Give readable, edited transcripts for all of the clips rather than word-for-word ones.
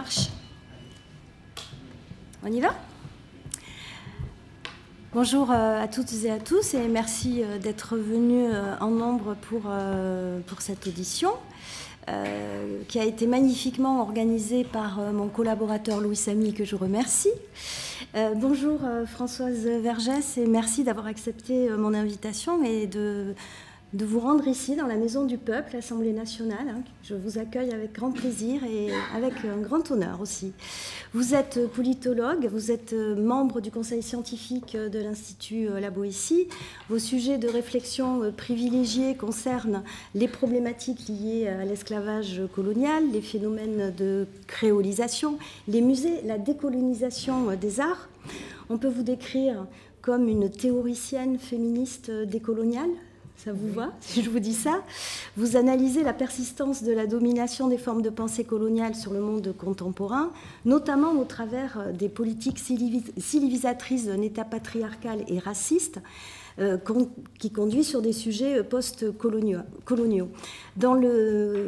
marche. On y va? Bonjour à toutes et à tous et merci d'être venus en nombre pour cette audition qui a été magnifiquement organisée par mon collaborateur Louis Samy, que je remercie. Bonjour Françoise Vergès et merci d'avoir accepté mon invitation et de vous rendre ici dans la Maison du Peuple, l'Assemblée nationale. Je vous accueille avec grand plaisir et avec un grand honneur aussi. Vous êtes politologue, vous êtes membre du conseil scientifique de l'Institut La Boétie. Vos sujets de réflexion privilégiés concernent les problématiques liées à l'esclavage colonial, les phénomènes de créolisation, les musées, la décolonisation des arts. On peut vous décrire comme une théoricienne féministe décoloniale. Ça vous va, si je vous dis ça? Vous analysez la persistance de la domination des formes de pensée coloniale sur le monde contemporain, notamment au travers des politiques civilisatrices d'un État patriarcal et raciste, qui conduit sur des sujets post-coloniaux. Dans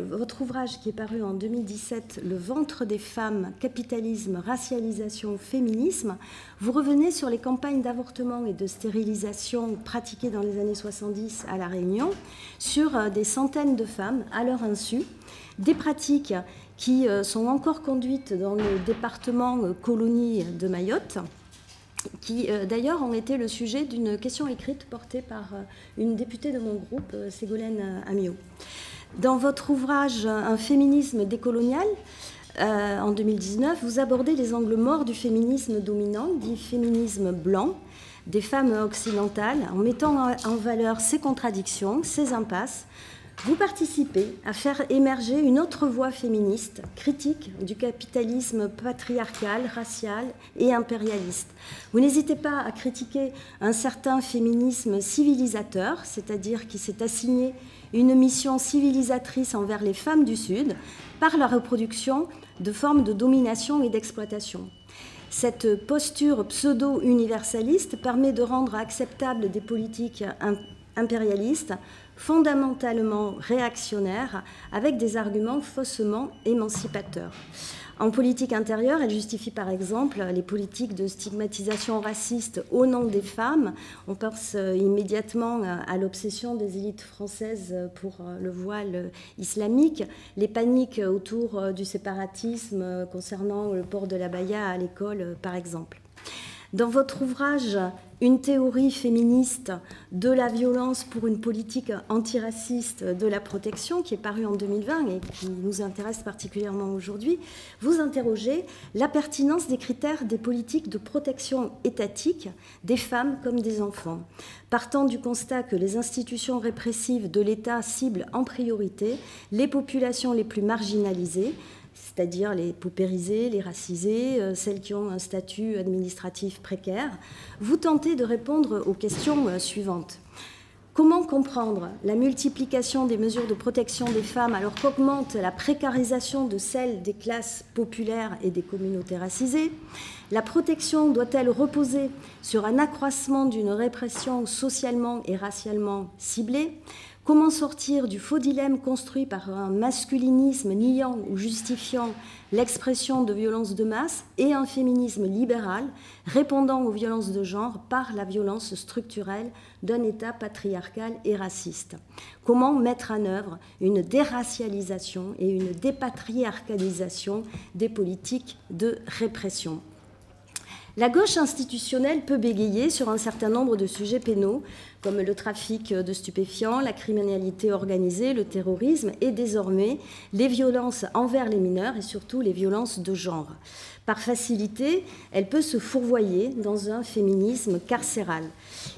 votre ouvrage qui est paru en 2017, Le ventre des femmes, capitalisme, racialisation, féminisme, vous revenez sur les campagnes d'avortement et de stérilisation pratiquées dans les années 70 à La Réunion, sur des centaines de femmes à leur insu, des pratiques qui sont encore conduites dans le département colonie de Mayotte, qui d'ailleurs ont été le sujet d'une question écrite portée par une députée de mon groupe, Ségolène Amiot. Dans votre ouvrage « Un féminisme décolonial », en 2019, vous abordez les angles morts du féminisme dominant, dit féminisme blanc, des femmes occidentales, en mettant en valeur ces contradictions, ces impasses. Vous participez à faire émerger une autre voie féministe, critique du capitalisme patriarcal, racial et impérialiste. Vous n'hésitez pas à critiquer un certain féminisme civilisateur, c'est-à-dire qui s'est assigné une mission civilisatrice envers les femmes du Sud par la reproduction de formes de domination et d'exploitation. Cette posture pseudo-universaliste permet de rendre acceptables des politiques impérialistes fondamentalement réactionnaires avec des arguments faussement émancipateurs. En politique intérieure, elle justifie par exemple les politiques de stigmatisation raciste au nom des femmes. On pense immédiatement à l'obsession des élites françaises pour le voile islamique, les paniques autour du séparatisme concernant le port de l'abaya à l'école par exemple. Dans votre ouvrage « Une théorie féministe de la violence pour une politique antiraciste de la protection » qui est paru en 2020 et qui nous intéresse particulièrement aujourd'hui, vous interrogez la pertinence des critères des politiques de protection étatique des femmes comme des enfants. Partant du constat que les institutions répressives de l'État ciblent en priorité les populations les plus marginalisées, c'est-à-dire les paupérisées, les racisées, celles qui ont un statut administratif précaire, vous tentez de répondre aux questions suivantes. Comment comprendre la multiplication des mesures de protection des femmes alors qu'augmente la précarisation de celles des classes populaires et des communautés racisées? La protection doit-elle reposer sur un accroissement d'une répression socialement et racialement ciblée? Comment sortir du faux dilemme construit par un masculinisme niant ou justifiant l'expression de violences de masse et un féminisme libéral répondant aux violences de genre par la violence structurelle d'un État patriarcal et raciste? Comment mettre en œuvre une déracialisation et une dépatriarcalisation des politiques de répression? La gauche institutionnelle peut bégayer sur un certain nombre de sujets pénaux, comme le trafic de stupéfiants, la criminalité organisée, le terrorisme et désormais les violences envers les mineurs et surtout les violences de genre. Par facilité, elle peut se fourvoyer dans un féminisme carcéral.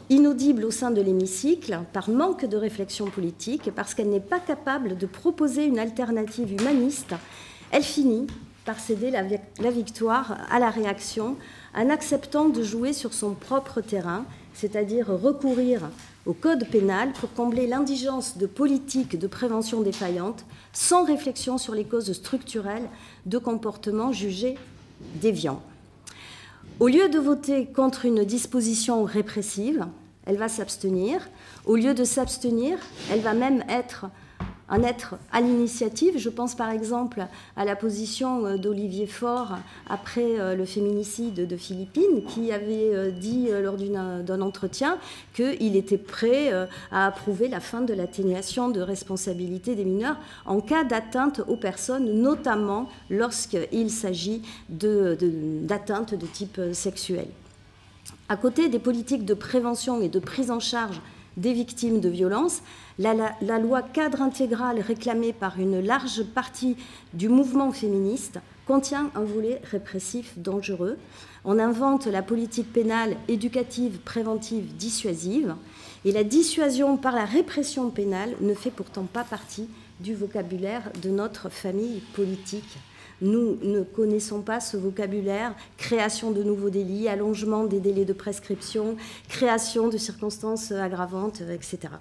Inaudible au sein de l'hémicycle, par manque de réflexion politique, parce qu'elle n'est pas capable de proposer une alternative humaniste, elle finit par céder la victoire à la réaction en acceptant de jouer sur son propre terrain, c'est-à-dire recourir au code pénal pour combler l'indigence de politiques de prévention défaillantes, sans réflexion sur les causes structurelles de comportements jugés déviants. Au lieu de voter contre une disposition répressive, elle va s'abstenir. Au lieu de s'abstenir, elle va même être en être à l'initiative. Je pense par exemple à la position d'Olivier Faure après le féminicide de Philippines, qui avait dit lors d'un entretien qu'il était prêt à approuver la fin de l'atténuation de responsabilité des mineurs en cas d'atteinte aux personnes, notamment lorsqu'il s'agit d'atteinte de type sexuel. À côté des politiques de prévention et de prise en charge des victimes de violences, la loi cadre intégrale réclamée par une large partie du mouvement féministe contient un volet répressif dangereux. On invente la politique pénale éducative, préventive, dissuasive, et la dissuasion par la répression pénale ne fait pourtant pas partie du vocabulaire de notre famille politique. Nous ne connaissons pas ce vocabulaire, création de nouveaux délits, allongement des délais de prescription, création de circonstances aggravantes, etc.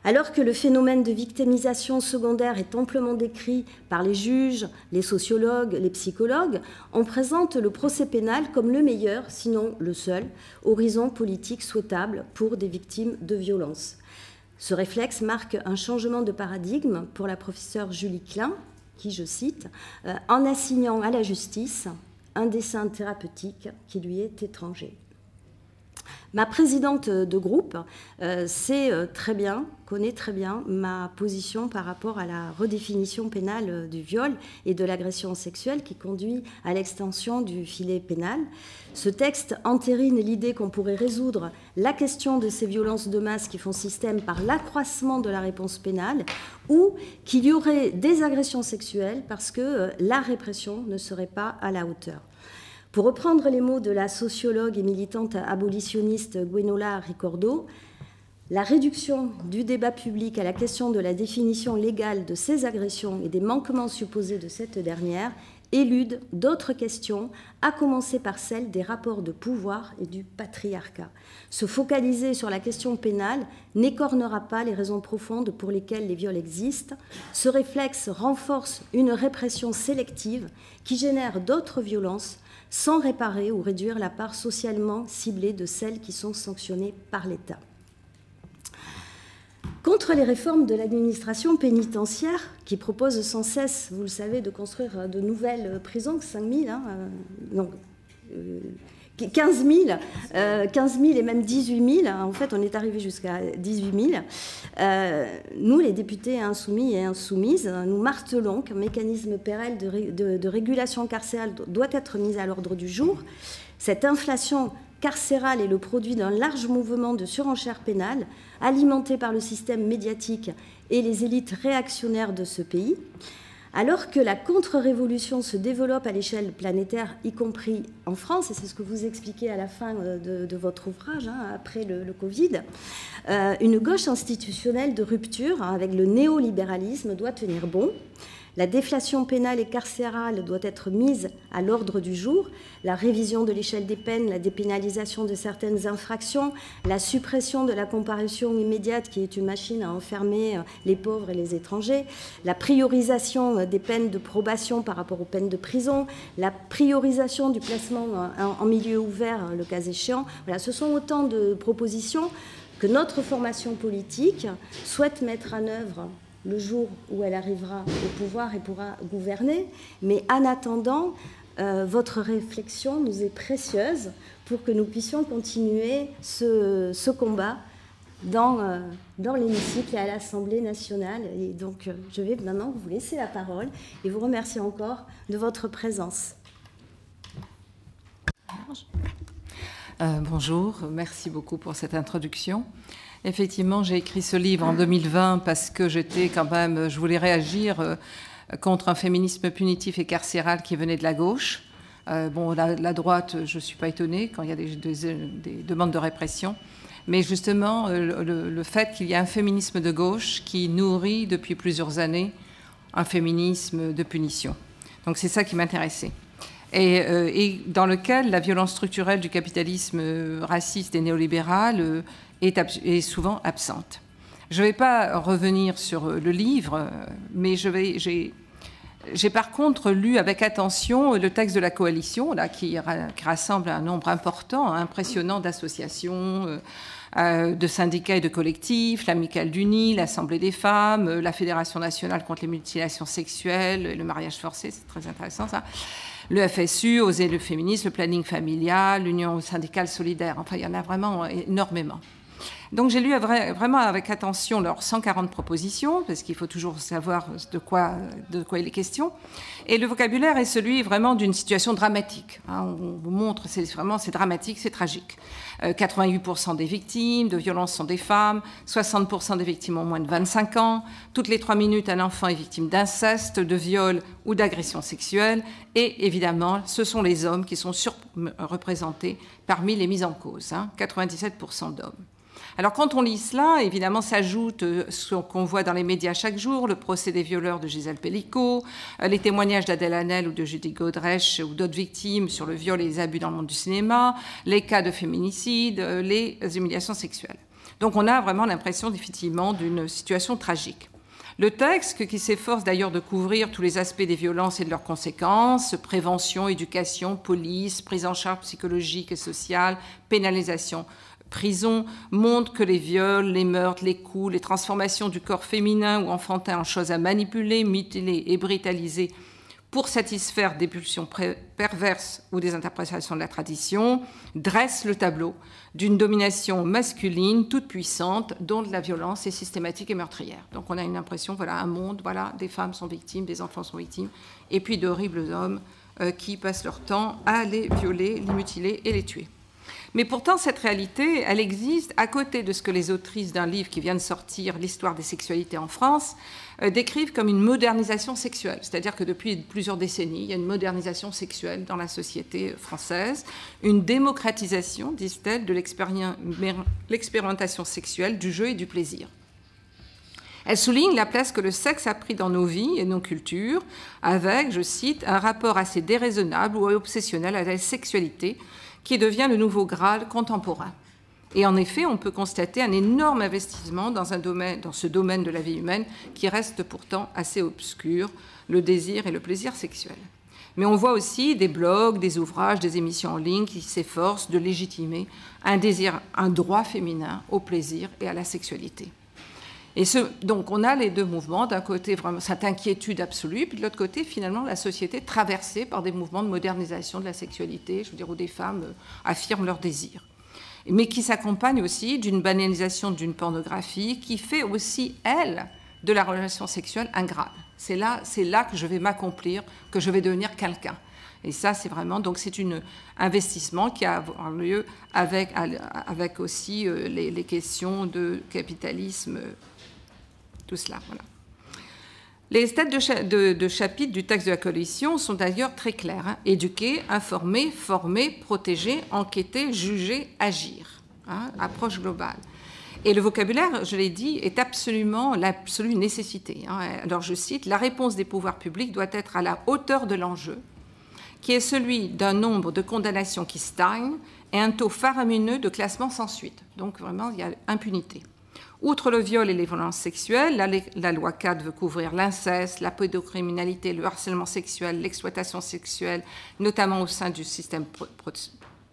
Alors que le phénomène de victimisation secondaire est amplement décrit par les juges, les sociologues, les psychologues, on présente le procès pénal comme le meilleur, sinon le seul, horizon politique souhaitable pour des victimes de violences. Ce réflexe marque un changement de paradigme pour la professeure Julie Klein, qui, je cite, en assignant à la justice un dessein thérapeutique qui lui est étranger. Ma présidente de groupe connaît très bien ma position par rapport à la redéfinition pénale du viol et de l'agression sexuelle qui conduit à l'extension du filet pénal. Ce texte entérine l'idée qu'on pourrait résoudre la question de ces violences de masse qui font système par l'accroissement de la réponse pénale ou qu'il y aurait des agressions sexuelles parce que la répression ne serait pas à la hauteur. Pour reprendre les mots de la sociologue et militante abolitionniste Gwenola Ricordo, la réduction du débat public à la question de la définition légale de ces agressions et des manquements supposés de cette dernière élude d'autres questions, à commencer par celle des rapports de pouvoir et du patriarcat. Se focaliser sur la question pénale n'écornera pas les raisons profondes pour lesquelles les viols existent. Ce réflexe renforce une répression sélective qui génère d'autres violences sans réparer ou réduire la part socialement ciblée de celles qui sont sanctionnées par l'État. Contre les réformes de l'administration pénitentiaire, qui propose sans cesse, vous le savez, de construire de nouvelles prisons, 15 000 et même 18 000, en fait on est arrivé jusqu'à 18 000, nous les députés insoumis et insoumises, nous martelons qu'un mécanisme pérenne de régulation carcérale doit être mis à l'ordre du jour. Cette inflation carcérale est le produit d'un large mouvement de surenchère pénale alimenté par le système médiatique et les élites réactionnaires de ce pays. Alors que la contre-révolution se développe à l'échelle planétaire, y compris en France, et c'est ce que vous expliquez à la fin de votre ouvrage, après le Covid, une gauche institutionnelle de rupture avec le néolibéralisme doit tenir bon. La déflation pénale et carcérale doit être mise à l'ordre du jour. La révision de l'échelle des peines, la dépénalisation de certaines infractions, la suppression de la comparution immédiate qui est une machine à enfermer les pauvres et les étrangers, la priorisation des peines de probation par rapport aux peines de prison, la priorisation du placement en milieu ouvert, le cas échéant. Voilà, ce sont autant de propositions que notre formation politique souhaite mettre en œuvre le jour où elle arrivera au pouvoir et pourra gouverner. Mais en attendant, votre réflexion nous est précieuse pour que nous puissions continuer ce combat dans l'hémicycle et à l'Assemblée nationale. Et donc, je vais maintenant vous laisser la parole et vous remercier encore de votre présence. Bonjour, merci beaucoup pour cette introduction. Effectivement, j'ai écrit ce livre en 2020 parce que je voulais réagir contre un féminisme punitif et carcéral qui venait de la gauche. La droite, je ne suis pas étonnée quand il y a des demandes de répression. Mais justement, le fait qu'il y a un féminisme de gauche qui nourrit depuis plusieurs années un féminisme de punition. Donc c'est ça qui m'intéressait. Et dans lequel la violence structurelle du capitalisme raciste et néolibéral est souvent absente. Je ne vais pas revenir sur le livre, mais j'ai par contre lu avec attention le texte de la coalition, là, qui rassemble un nombre important, impressionnant d'associations, de syndicats et de collectifs, l'Amicale du Nid, l'Assemblée des femmes, la Fédération nationale contre les mutilations sexuelles et le mariage forcé, c'est très intéressant ça, le FSU, Oser le féminisme, le planning familial, l'Union syndicale solidaire, enfin il y en a vraiment énormément. Donc j'ai lu vraiment avec attention leurs 140 propositions, parce qu'il faut toujours savoir de quoi il est question. Et le vocabulaire est celui vraiment d'une situation dramatique. On vous montre, c'est dramatique, c'est tragique. 88% des victimes de violences sont des femmes, 60% des victimes ont moins de 25 ans, toutes les 3 minutes un enfant est victime d'inceste, de viol ou d'agression sexuelle, et évidemment ce sont les hommes qui sont surreprésentés parmi les mises en cause, 97% d'hommes. Alors quand on lit cela, évidemment s'ajoute ce qu'on voit dans les médias chaque jour, le procès des violeurs de Gisèle Pelicot, les témoignages d'Adèle Haenel ou de Judy Godrèche ou d'autres victimes sur le viol et les abus dans le monde du cinéma, les cas de féminicide, les humiliations sexuelles. Donc on a vraiment l'impression effectivement d'une situation tragique. Le texte, qui s'efforce d'ailleurs de couvrir tous les aspects des violences et de leurs conséquences, prévention, éducation, police, prise en charge psychologique et sociale, pénalisation, prison, montre que les viols, les meurtres, les coups, les transformations du corps féminin ou enfantin en choses à manipuler, mutiler et brutaliser pour satisfaire des pulsions perverses ou des interprétations de la tradition, dresse le tableau d'une domination masculine toute puissante dont la violence est systématique et meurtrière. Donc on a une impression, voilà, un monde, voilà, des femmes sont victimes, des enfants sont victimes, et puis d'horribles hommes qui passent leur temps à les violer, les mutiler et les tuer. Mais pourtant, cette réalité, elle existe à côté de ce que les autrices d'un livre qui vient de sortir, L'histoire des sexualités en France, décrivent comme une modernisation sexuelle. C'est-à-dire que depuis plusieurs décennies, il y a une modernisation sexuelle dans la société française, une démocratisation, disent-elles, de l'expérimentation sexuelle, du jeu et du plaisir. Elle souligne la place que le sexe a pris dans nos vies et nos cultures, avec, je cite, un rapport assez déraisonnable ou obsessionnel à la sexualité, qui devient le nouveau Graal contemporain. Et en effet, on peut constater un énorme investissement dans ce domaine de la vie humaine qui reste pourtant assez obscur, le désir et le plaisir sexuel. Mais on voit aussi des blogs, des ouvrages, des émissions en ligne qui s'efforcent de légitimer un désir, un droit féminin au plaisir et à la sexualité. Et donc on a les deux mouvements, d'un côté vraiment cette inquiétude absolue, puis de l'autre côté finalement la société traversée par des mouvements de modernisation de la sexualité, je veux dire où des femmes affirment leur désir, mais qui s'accompagne aussi d'une banalisation d'une pornographie qui fait aussi, elle, de la relation sexuelle un Graal. C'est là que je vais m'accomplir, que je vais devenir quelqu'un. Et ça, c'est vraiment, donc c'est un investissement qui a lieu avec aussi les questions de capitalisme, tout cela, voilà. Les têtes de chapitre du texte de la coalition sont d'ailleurs très claires. Éduquer, informer, former, protéger, enquêter, juger, agir. Approche globale. Et le vocabulaire, je l'ai dit, est absolument l'absolue nécessité. Alors je cite, « La réponse des pouvoirs publics doit être à la hauteur de l'enjeu, qui est celui d'un nombre de condamnations qui stagne et un taux faramineux de classement sans suite. » Donc vraiment, il y a impunité. Outre le viol et les violences sexuelles, la loi 4 veut couvrir l'inceste, la pédocriminalité, le harcèlement sexuel, l'exploitation sexuelle, notamment au sein du système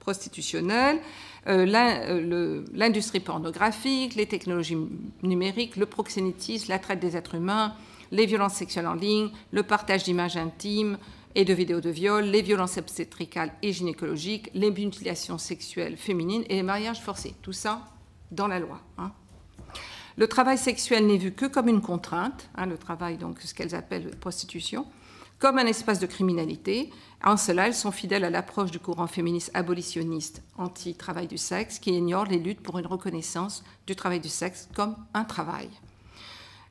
prostitutionnel, l'industrie pornographique, les technologies numériques, le proxénétisme, la traite des êtres humains, les violences sexuelles en ligne, le partage d'images intimes et de vidéos de viol, les violences obstétricales et gynécologiques, les mutilations sexuelles féminines et les mariages forcés. Tout ça dans la loi. Le travail sexuel n'est vu que comme une contrainte, le travail, donc ce qu'elles appellent prostitution, comme un espace de criminalité. En cela, elles sont fidèles à l'approche du courant féministe abolitionniste anti-travail du sexe qui ignore les luttes pour une reconnaissance du travail du sexe comme un travail.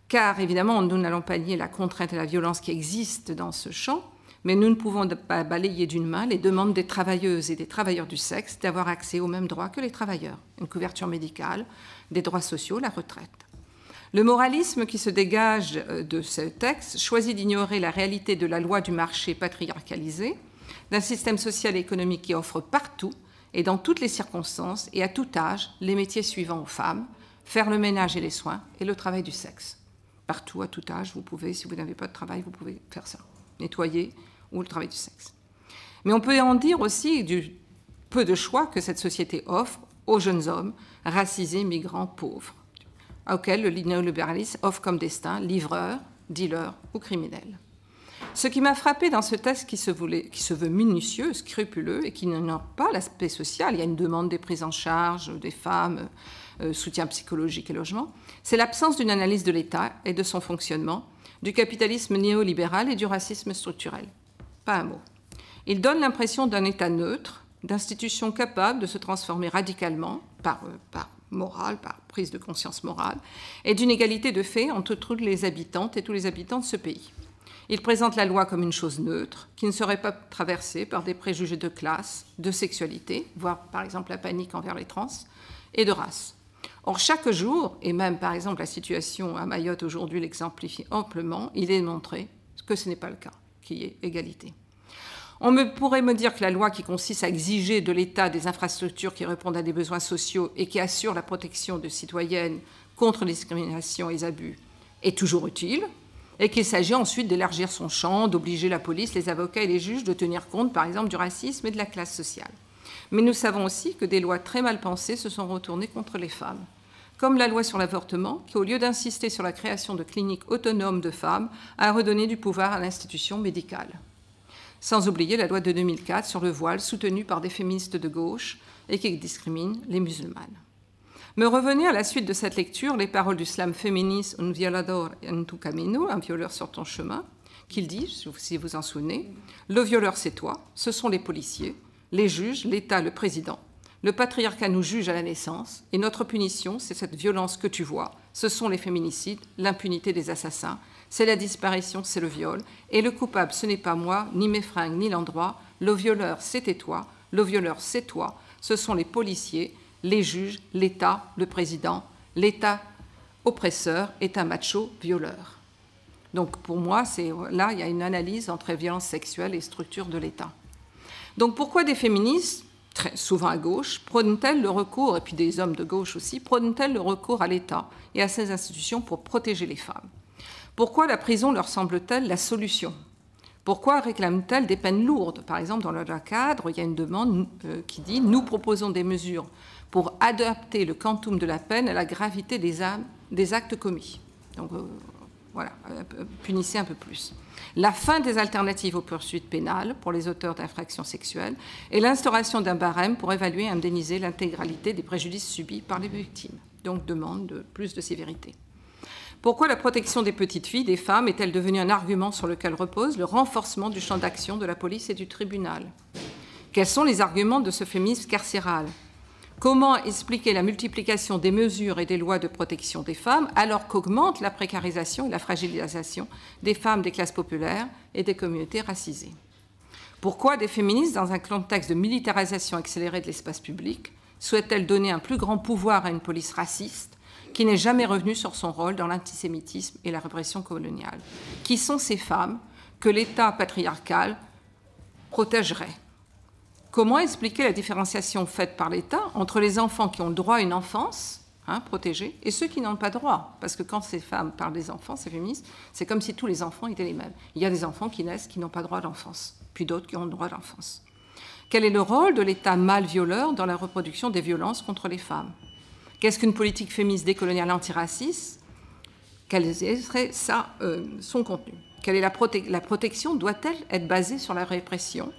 Car évidemment, nous n'allons pas nier la contrainte et la violence qui existent dans ce champ, mais nous ne pouvons pas balayer d'une main les demandes des travailleuses et des travailleurs du sexe d'avoir accès aux mêmes droits que les travailleurs, une couverture médicale, des droits sociaux, la retraite. Le moralisme qui se dégage de ce texte choisit d'ignorer la réalité de la loi du marché patriarcalisé, d'un système social et économique qui offre partout et dans toutes les circonstances et à tout âge les métiers suivants aux femmes, faire le ménage et les soins et le travail du sexe. Partout, à tout âge, vous pouvez, si vous n'avez pas de travail, vous pouvez faire ça, nettoyer ou le travail du sexe. Mais on peut en dire aussi du peu de choix que cette société offre aux jeunes hommes, racisés, migrants, pauvres, auxquels le néolibéralisme offre comme destin livreurs, dealers ou criminels. Ce qui m'a frappé dans ce texte qui se veut minutieux, scrupuleux et qui n'a pas l'aspect social, il y a une demande des prises en charge des femmes, soutien psychologique et logement, c'est l'absence d'une analyse de l'État et de son fonctionnement, du capitalisme néolibéral et du racisme structurel. Pas un mot. Il donne l'impression d'un État neutre, d'institutions capables de se transformer radicalement par morale, par prise de conscience morale, et d'une égalité de fait entre toutes les habitantes et tous les habitants de ce pays. Il présente la loi comme une chose neutre, qui ne serait pas traversée par des préjugés de classe, de sexualité, voire par exemple la panique envers les trans, et de race. Or, chaque jour, et même par exemple la situation à Mayotte aujourd'hui l'exemplifie amplement, il est montré que ce n'est pas le cas, qu'il y ait égalité. On pourrait me dire que la loi qui consiste à exiger de l'État des infrastructures qui répondent à des besoins sociaux et qui assurent la protection de citoyennes contre les discriminations et les abus est toujours utile, et qu'il s'agit ensuite d'élargir son champ, d'obliger la police, les avocats et les juges de tenir compte, par exemple, du racisme et de la classe sociale. Mais nous savons aussi que des lois très mal pensées se sont retournées contre les femmes, comme la loi sur l'avortement, qui, au lieu d'insister sur la création de cliniques autonomes de femmes, a redonné du pouvoir à l'institution médicale. Sans oublier la loi de 2004 sur le voile, soutenue par des féministes de gauche et qui discrimine les musulmanes. Me revenaient à la suite de cette lecture les paroles du slam féministe « Un violador en tu camino », un violeur sur ton chemin, qu'il dit, si vous en souvenez, « Le violeur, c'est toi, ce sont les policiers, les juges, l'État, le président. Le patriarcat nous juge à la naissance, et notre punition, c'est cette violence que tu vois. Ce sont les féminicides, l'impunité des assassins, c'est la disparition, c'est le viol, et le coupable, ce n'est pas moi, ni mes fringues, ni l'endroit. Le violeur, c'était toi, le violeur, c'est toi, ce sont les policiers, les juges, l'État, le président, l'État oppresseur est un macho violeur. Donc pour moi, là, il y a une analyse entre violence sexuelle et structure de l'État. Donc pourquoi des féministes, très souvent à gauche, prônent-elles le recours, et puis des hommes de gauche aussi, prônent-elles le recours à l'État et à ses institutions pour protéger les femmes? Pourquoi la prison leur semble-t-elle la solution? Pourquoi réclament-elles des peines lourdes? Par exemple, dans le cadre, il y a une demande qui dit « Nous proposons des mesures pour adapter le quantum de la peine à la gravité des actes commis. » Donc voilà, punissez un peu plus. La fin des alternatives aux poursuites pénales pour les auteurs d'infractions sexuelles et l'instauration d'un barème pour évaluer et indemniser l'intégralité des préjudices subis par les victimes. Donc demande de plus de sévérité. Pourquoi la protection des petites filles, des femmes, est-elle devenue un argument sur lequel repose le renforcement du champ d'action de la police et du tribunal? Quels sont les arguments de ce féminisme carcéral? Comment expliquer la multiplication des mesures et des lois de protection des femmes alors qu'augmente la précarisation et la fragilisation des femmes des classes populaires et des communautés racisées? Pourquoi des féministes, dans un contexte de militarisation accélérée de l'espace public, souhaitent-elles donner un plus grand pouvoir à une police raciste qui n'est jamais revenue sur son rôle dans l'antisémitisme et la répression coloniale? Qui sont ces femmes que l'État patriarcal protégerait? Comment expliquer la différenciation faite par l'État entre les enfants qui ont le droit à une enfance protégée et ceux qui n'ont pas droit? Parce que quand ces femmes parlent des enfants, ces féministes, c'est comme si tous les enfants étaient les mêmes. Il y a des enfants qui naissent qui n'ont pas droit à l'enfance, puis d'autres qui ont le droit à l'enfance. Quel est le rôle de l'État mâle violeur dans la reproduction des violences contre les femmes? Qu'est-ce qu'une politique féministe décoloniale antiraciste? Quel serait son contenu? Quelle est la protection? Doit-elle être basée sur la répression?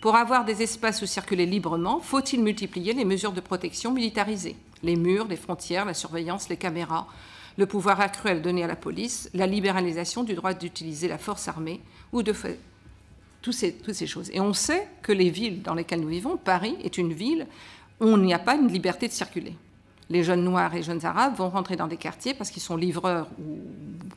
Pour avoir des espaces où circuler librement, faut-il multiplier les mesures de protection militarisées? Les murs, les frontières, la surveillance, les caméras, le pouvoir accru à donner à la police, la libéralisation du droit d'utiliser la force armée, ou de faire toutes ces choses. Et on sait que les villes dans lesquelles nous vivons, Paris est une ville où il n'y a pas une liberté de circuler. Les jeunes noirs et jeunes arabes vont rentrer dans des quartiers parce qu'ils sont livreurs ou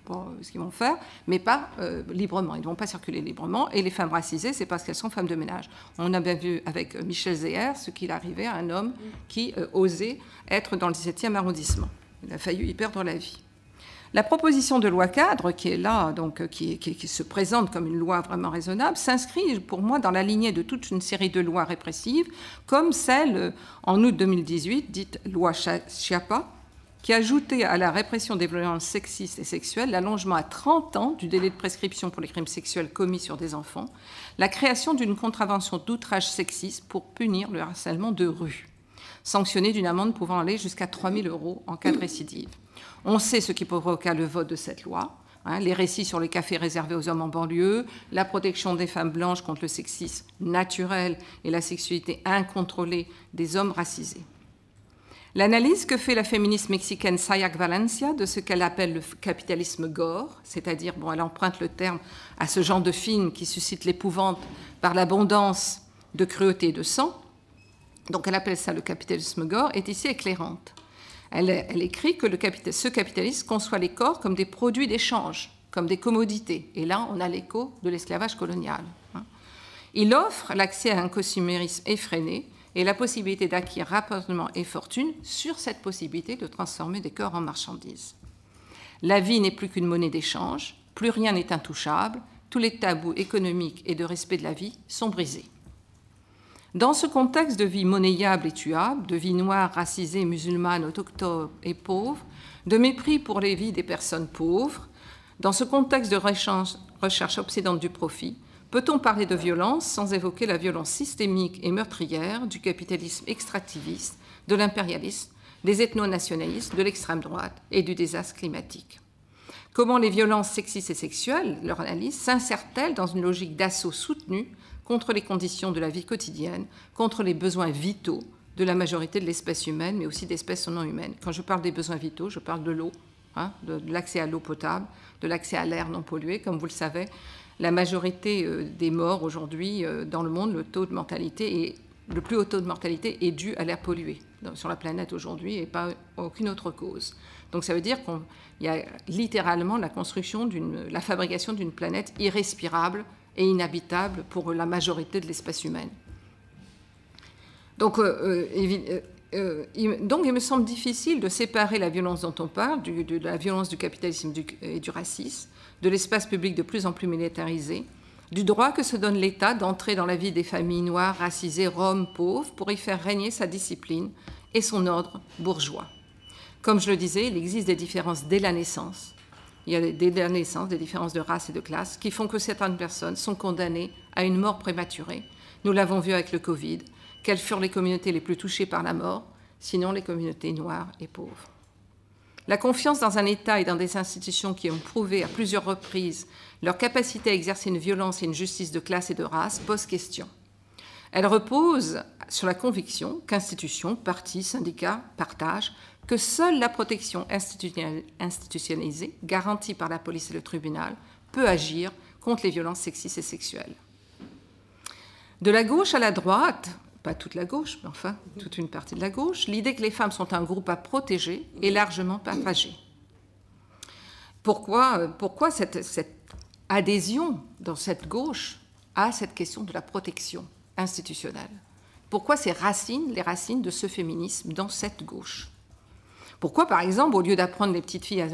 pas ce qu'ils vont faire, mais pas librement. Ils ne vont pas circuler librement. Et les femmes racisées, c'est parce qu'elles sont femmes de ménage. On a bien vu avec Michel Zeher ce qu'il arrivait à un homme qui osait être dans le 17e arrondissement. Il a failli y perdre la vie. La proposition de loi cadre qui est là, donc, qui se présente comme une loi vraiment raisonnable, s'inscrit pour moi dans la lignée de toute une série de lois répressives, comme celle en août 2018, dite loi Schiappa, qui ajoutait à la répression des violences sexistes et sexuelles l'allongement à 30 ans du délai de prescription pour les crimes sexuels commis sur des enfants, la création d'une contravention d'outrage sexiste pour punir le harcèlement de rue. sanctionnés d'une amende pouvant aller jusqu'à 3 000 € en cas de récidive. On sait ce qui provoqua le vote de cette loi, les récits sur les cafés réservés aux hommes en banlieue, la protection des femmes blanches contre le sexisme naturel et la sexualité incontrôlée des hommes racisés. L'analyse que fait la féministe mexicaine Sayak Valencia de ce qu'elle appelle le capitalisme gore, c'est-à-dire, elle emprunte le terme à ce genre de film qui suscite l'épouvante par l'abondance de cruauté et de sang, donc elle appelle ça le capitalisme gore, est ici éclairante. Elle écrit que ce capitalisme conçoit les corps comme des produits d'échange, comme des commodités. Et là, on a l'écho de l'esclavage colonial. Il offre l'accès à un consumérisme effréné et la possibilité d'acquérir rapidement et fortune sur cette possibilité de transformer des corps en marchandises. La vie n'est plus qu'une monnaie d'échange, plus rien n'est intouchable, tous les tabous économiques et de respect de la vie sont brisés. Dans ce contexte de vie monnayable et tuable, de vie noire, racisée, musulmane, autochtone et pauvre, de mépris pour les vies des personnes pauvres, dans ce contexte de recherche obsédante du profit, peut-on parler de violence sans évoquer la violence systémique et meurtrière du capitalisme extractiviste, de l'impérialisme, des ethno-nationalistes, de l'extrême droite et du désastre climatique? Comment les violences sexistes et sexuelles, leur analyse, s'insèrent-elles dans une logique d'assaut soutenu contre les conditions de la vie quotidienne, contre les besoins vitaux de la majorité de l'espèce humaine, mais aussi d'espèces non humaines? Quand je parle des besoins vitaux, je parle de l'eau, de l'accès à l'eau potable, de l'accès à l'air non pollué. Comme vous le savez, la majorité des morts aujourd'hui dans le monde, le plus haut taux de mortalité est dû à l'air pollué sur la planète aujourd'hui et pas aucune autre cause. Donc ça veut dire qu'il y a littéralement la fabrication d'une planète irrespirable et inhabitable pour la majorité de l'espèce humaine. Donc il me semble difficile de séparer la violence dont on parle, de la violence du capitalisme et du racisme, de l'espace public de plus en plus militarisé, du droit que se donne l'État d'entrer dans la vie des familles noires, racisées, roms, pauvres, pour y faire régner sa discipline et son ordre bourgeois. Comme je le disais, il existe des différences dès la naissance. Il y a dès la naissance des différences de race et de classe qui font que certaines personnes sont condamnées à une mort prématurée. Nous l'avons vu avec le Covid. Quelles furent les communautés les plus touchées par la mort, sinon les communautés noires et pauvres? La confiance dans un État et dans des institutions qui ont prouvé à plusieurs reprises leur capacité à exercer une violence et une justice de classe et de race pose question. Elle repose sur la conviction qu'institutions, partis, syndicats partagent que seule la protection institutionnalisée, garantie par la police et le tribunal, peut agir contre les violences sexistes et sexuelles. De la gauche à la droite, pas toute la gauche, mais enfin toute une partie de la gauche, l'idée que les femmes sont un groupe à protéger est largement partagée. Pourquoi cette adhésion dans cette gauche à cette question de la protection institutionnelle? Pourquoi les racines de ce féminisme dans cette gauche? Pourquoi, par exemple, au lieu d'apprendre aux petites filles à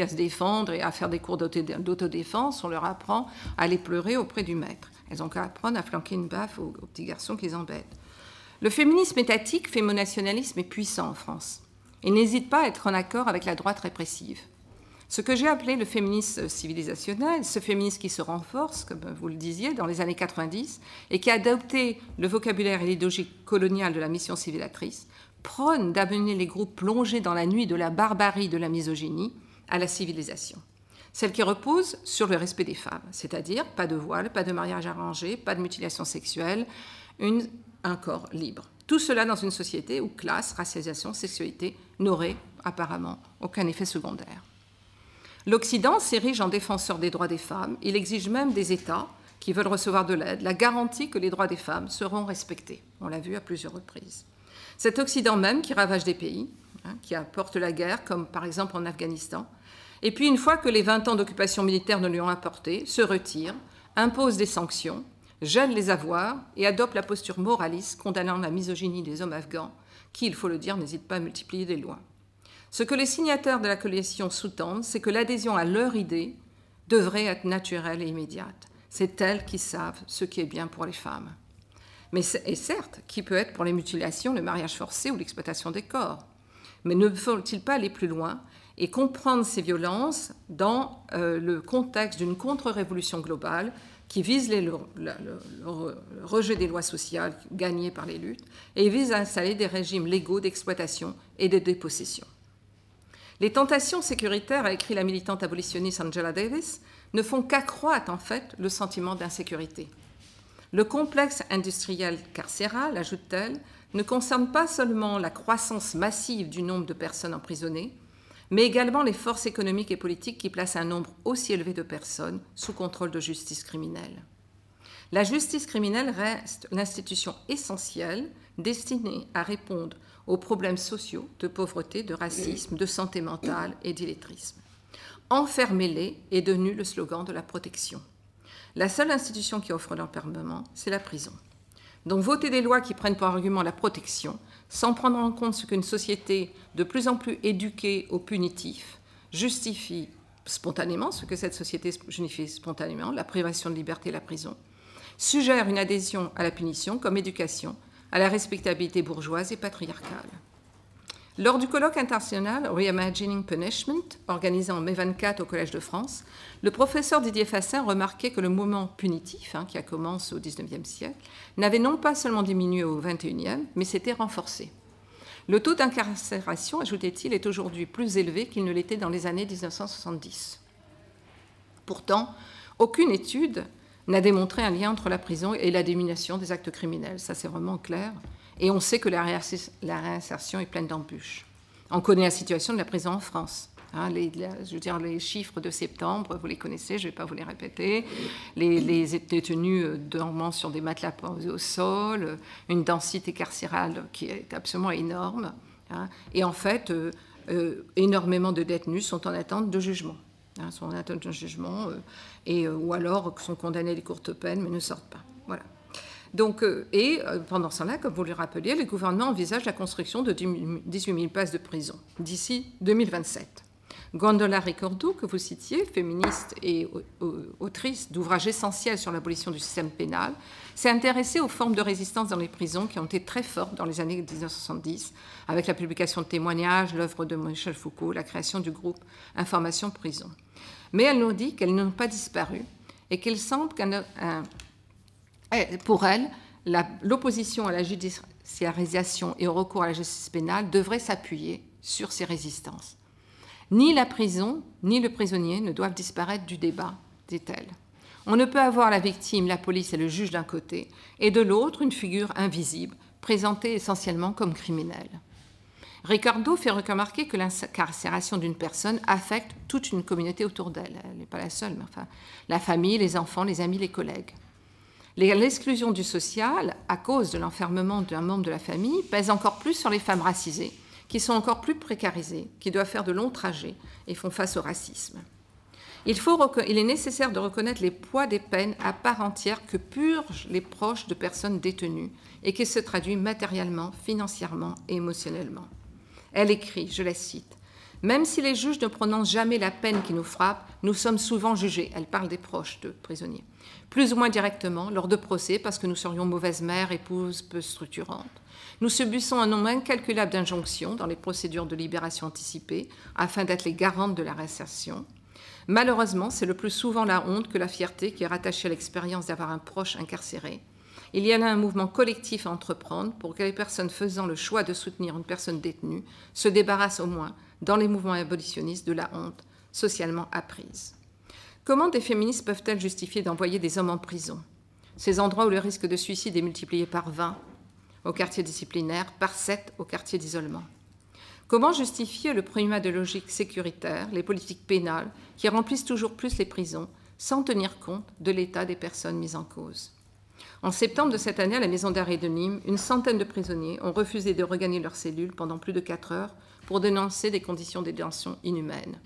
se défendre et à faire des cours d'autodéfense, on leur apprend à aller pleurer auprès du maître? Elles ont qu'à apprendre à flanquer une baffe aux petits garçons qui les embêtent. Le féminisme étatique, fémonationalisme, est puissant en France et n'hésite pas à être en accord avec la droite répressive. Ce que j'ai appelé le féminisme civilisationnel, ce féminisme qui se renforce, comme vous le disiez, dans les années 90, et qui a adopté le vocabulaire et l'idéologie coloniale de la mission civilisatrice, prône d'amener les groupes plongés dans la nuit de la barbarie de la misogynie à la civilisation. Celle qui repose sur le respect des femmes, c'est-à-dire pas de voile, pas de mariage arrangé, pas de mutilation sexuelle, un corps libre. Tout cela dans une société où classe, racialisation, sexualité n'auraient apparemment aucun effet secondaire. L'Occident s'érige en défenseur des droits des femmes. Il exige même des États qui veulent recevoir de l'aide la garantie que les droits des femmes seront respectés. On l'a vu à plusieurs reprises. Cet Occident même qui ravage des pays, qui apporte la guerre, comme par exemple en Afghanistan, et puis une fois que les 20 ans d'occupation militaire ne lui ont apporté, se retire, impose des sanctions, gèle les avoirs et adopte la posture moraliste condamnant la misogynie des hommes afghans, qui, il faut le dire, n'hésitent pas à multiplier les lois. Ce que les signataires de la coalition sous-tendent, c'est que l'adhésion à leur idée devrait être naturelle et immédiate. C'est elles qui savent ce qui est bien pour les femmes. Et certes, qui peut être pour les mutilations, le mariage forcé ou l'exploitation des corps. Mais ne faut-il pas aller plus loin et comprendre ces violences dans le contexte d'une contre-révolution globale qui vise le rejet des lois sociales gagnées par les luttes et vise à installer des régimes légaux d'exploitation et de dépossession. Les tentations sécuritaires, a écrit la militante abolitionniste Angela Davis, ne font qu'accroître en fait le sentiment d'insécurité. Le complexe industriel carcéral, ajoute-t-elle, ne concerne pas seulement la croissance massive du nombre de personnes emprisonnées, mais également les forces économiques et politiques qui placent un nombre aussi élevé de personnes sous contrôle de justice criminelle. La justice criminelle reste l'institution essentielle destinée à répondre aux problèmes sociaux de pauvreté, de racisme, de santé mentale et d'illettrisme. Enfermez-les est devenu le slogan de la protection. La seule institution qui offre l'enfermement, c'est la prison. Donc voter des lois qui prennent pour argument la protection, sans prendre en compte ce qu'une société de plus en plus éduquée au punitif justifie spontanément, ce que cette société justifie spontanément, la privation de liberté et la prison, suggère une adhésion à la punition comme éducation à la respectabilité bourgeoise et patriarcale. Lors du colloque international Reimagining Punishment, organisé en mai 24 au Collège de France, le professeur Didier Fassin remarquait que le mouvement punitif, qui a commencé au XIXe siècle, n'avait non pas seulement diminué au XXIe, mais s'était renforcé. Le taux d'incarcération, ajoutait-il, est aujourd'hui plus élevé qu'il ne l'était dans les années 1970. Pourtant, aucune étude n'a démontré un lien entre la prison et la diminution des actes criminels. Ça, c'est vraiment clair. Et on sait que la réinsertion est pleine d'embûches. On connaît la situation de la prison en France. Les chiffres de septembre, vous les connaissez, je ne vais pas vous les répéter. Les détenus dormant sur des matelas posés au sol, une densité carcérale qui est absolument énorme. Et en fait, énormément de détenus sont en attente de jugement. Sont en attente de jugement ou alors sont condamnés à des courtes peines mais ne sortent pas. Voilà. Donc, pendant ce temps-là, comme vous le rappeliez, le gouvernement envisage la construction de 18 000 places de prison d'ici 2027. Gwendola Ricordo, que vous citiez, féministe et autrice d'ouvrages essentiels sur l'abolition du système pénal, s'est intéressée aux formes de résistance dans les prisons qui ont été très fortes dans les années 1970, avec la publication de témoignages, l'œuvre de Michel Foucault, la création du groupe Information Prison. Mais elle nous dit qu'elles n'ont pas disparu et qu'il semble pour elle, l'opposition à la judiciarisation et au recours à la justice pénale devrait s'appuyer sur ces résistances. Ni la prison, ni le prisonnier ne doivent disparaître du débat, dit-elle. On ne peut avoir la victime, la police et le juge d'un côté, et de l'autre une figure invisible, présentée essentiellement comme criminelle. Ricardo fait remarquer que l'incarcération d'une personne affecte toute une communauté autour d'elle. Elle n'est pas la seule, mais enfin, la famille, les enfants, les amis, les collègues. L'exclusion du social, à cause de l'enfermement d'un membre de la famille, pèse encore plus sur les femmes racisées, qui sont encore plus précarisées, qui doivent faire de longs trajets et font face au racisme. Il est nécessaire de reconnaître les poids des peines à part entière que purgent les proches de personnes détenues et qui se traduit matériellement, financièrement et émotionnellement. Elle écrit, je la cite, « Même si les juges ne prononcent jamais la peine qui nous frappe, nous sommes souvent jugés. » Elle parle des proches de prisonniers. Plus ou moins directement, lors de procès, parce que nous serions mauvaise mère, épouse, peu structurante. Nous subissons un nombre incalculable d'injonctions dans les procédures de libération anticipée, afin d'être les garantes de la réinsertion. Malheureusement, c'est le plus souvent la honte que la fierté qui est rattachée à l'expérience d'avoir un proche incarcéré. Il y a là un mouvement collectif à entreprendre pour que les personnes faisant le choix de soutenir une personne détenue se débarrassent au moins, dans les mouvements abolitionnistes, de la honte socialement apprise. Comment des féministes peuvent-elles justifier d'envoyer des hommes en prison? Ces endroits où le risque de suicide est multiplié par 20 au quartier disciplinaire, par 7 au quartier d'isolement. Comment justifier le primat de logique sécuritaire, les politiques pénales, qui remplissent toujours plus les prisons, sans tenir compte de l'état des personnes mises en cause? En septembre de cette année, à la maison d'arrêt de Nîmes, une centaine de prisonniers ont refusé de regagner leurs cellules pendant plus de 4 heures pour dénoncer des conditions de détention inhumaines.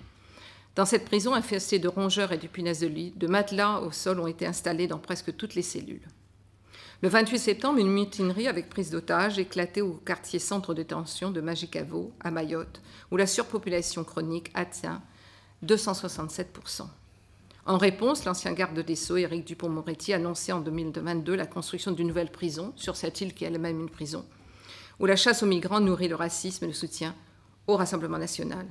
Dans cette prison infestée de rongeurs et de punaises de lit, de matelas au sol ont été installés dans presque toutes les cellules. Le 28 septembre, une mutinerie avec prise d'otages éclatait au quartier centre de détention de Majicavo, à Mayotte, où la surpopulation chronique atteint 267%. En réponse, l'ancien garde des Sceaux, Éric Dupond-Moretti, annonçait en 2022 la construction d'une nouvelle prison sur cette île qui est elle-même une prison, où la chasse aux migrants nourrit le racisme et le soutien au Rassemblement national.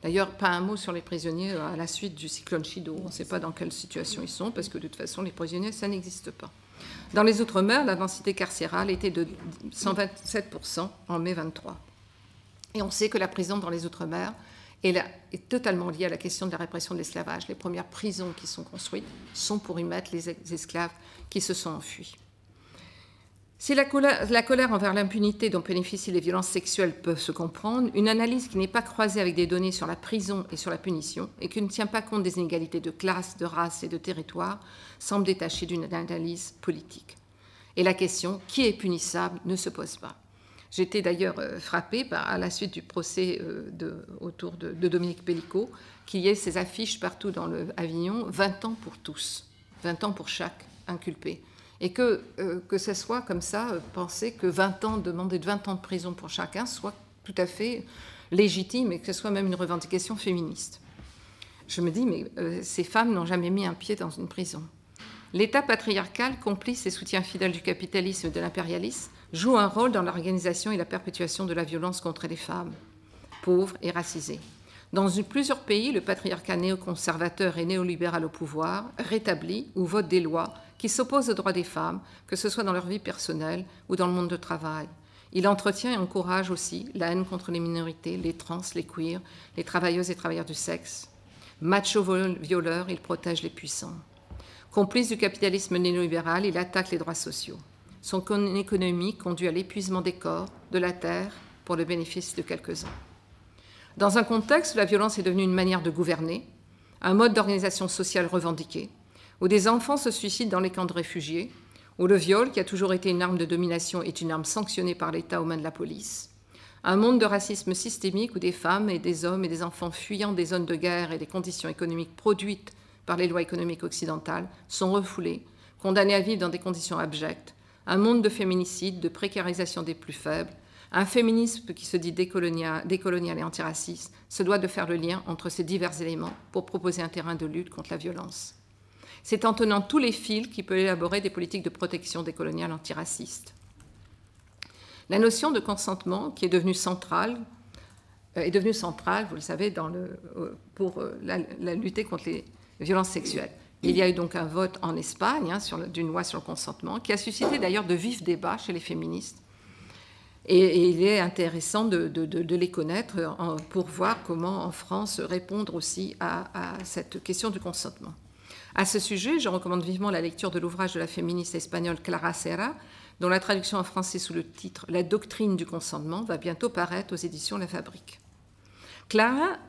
D'ailleurs, pas un mot sur les prisonniers à la suite du cyclone Chido. On ne sait pas dans quelle situation ils sont, parce que de toute façon, les prisonniers, ça n'existe pas. Dans les Outre-mer, la densité carcérale était de 127% en mai 23. Et on sait que la prison dans les Outre-mer est totalement liée à la question de la répression de l'esclavage. Les premières prisons qui sont construites sont pour y mettre les esclaves qui se sont enfuis. Si la colère envers l'impunité dont bénéficient les violences sexuelles peut se comprendre, une analyse qui n'est pas croisée avec des données sur la prison et sur la punition et qui ne tient pas compte des inégalités de classe, de race et de territoire semble détachée d'une analyse politique. Et la question « qui est punissable ?» ne se pose pas. J'étais d'ailleurs frappée à la suite du procès autour de Dominique Pellicot qu'il y ait ces affiches partout dans Avignon « 20 ans pour tous », 20 ans pour chaque inculpé. Et que ce soit comme ça, penser que 20 ans, demander 20 ans de prison pour chacun soit tout à fait légitime et que ce soit même une revendication féministe. Je me dis, mais ces femmes n'ont jamais mis un pied dans une prison. L'État patriarcal, complice et soutien fidèle du capitalisme et de l'impérialisme, joue un rôle dans l'organisation et la perpétuation de la violence contre les femmes, pauvres et racisées. Dans plusieurs pays, le patriarcat néoconservateur et néolibéral au pouvoir rétablit ou vote des lois qui s'opposent aux droits des femmes, que ce soit dans leur vie personnelle ou dans le monde du travail. Il entretient et encourage aussi la haine contre les minorités, les trans, les queers, les travailleuses et travailleurs du sexe. Macho violeur, il protège les puissants. Complice du capitalisme néolibéral, il attaque les droits sociaux. Son économie conduit à l'épuisement des corps, de la terre, pour le bénéfice de quelques-uns. Dans un contexte où la violence est devenue une manière de gouverner, un mode d'organisation sociale revendiqué, où des enfants se suicident dans les camps de réfugiés, où le viol, qui a toujours été une arme de domination, est une arme sanctionnée par l'État aux mains de la police, un monde de racisme systémique où des femmes et des hommes et des enfants fuyant des zones de guerre et des conditions économiques produites par les lois économiques occidentales sont refoulés, condamnés à vivre dans des conditions abjectes, un monde de féminicide, de précarisation des plus faibles, un féminisme qui se dit décolonial et antiraciste se doit de faire le lien entre ces divers éléments pour proposer un terrain de lutte contre la violence. C'est en tenant tous les fils qu'il peut élaborer des politiques de protection décoloniale antiracistes. La notion de consentement, qui est devenue centrale, vous le savez, pour la lutter contre les violences sexuelles. Il y a eu donc un vote en Espagne d'une loi sur le consentement, qui a suscité d'ailleurs de vifs débats chez les féministes. Et il est intéressant de les connaître pour voir comment, en France, répondre aussi à cette question du consentement. À ce sujet, je recommande vivement la lecture de l'ouvrage de la féministe espagnole Clara Serra, dont la traduction en français sous le titre « La doctrine du consentement » va bientôt paraître aux éditions La Fabrique.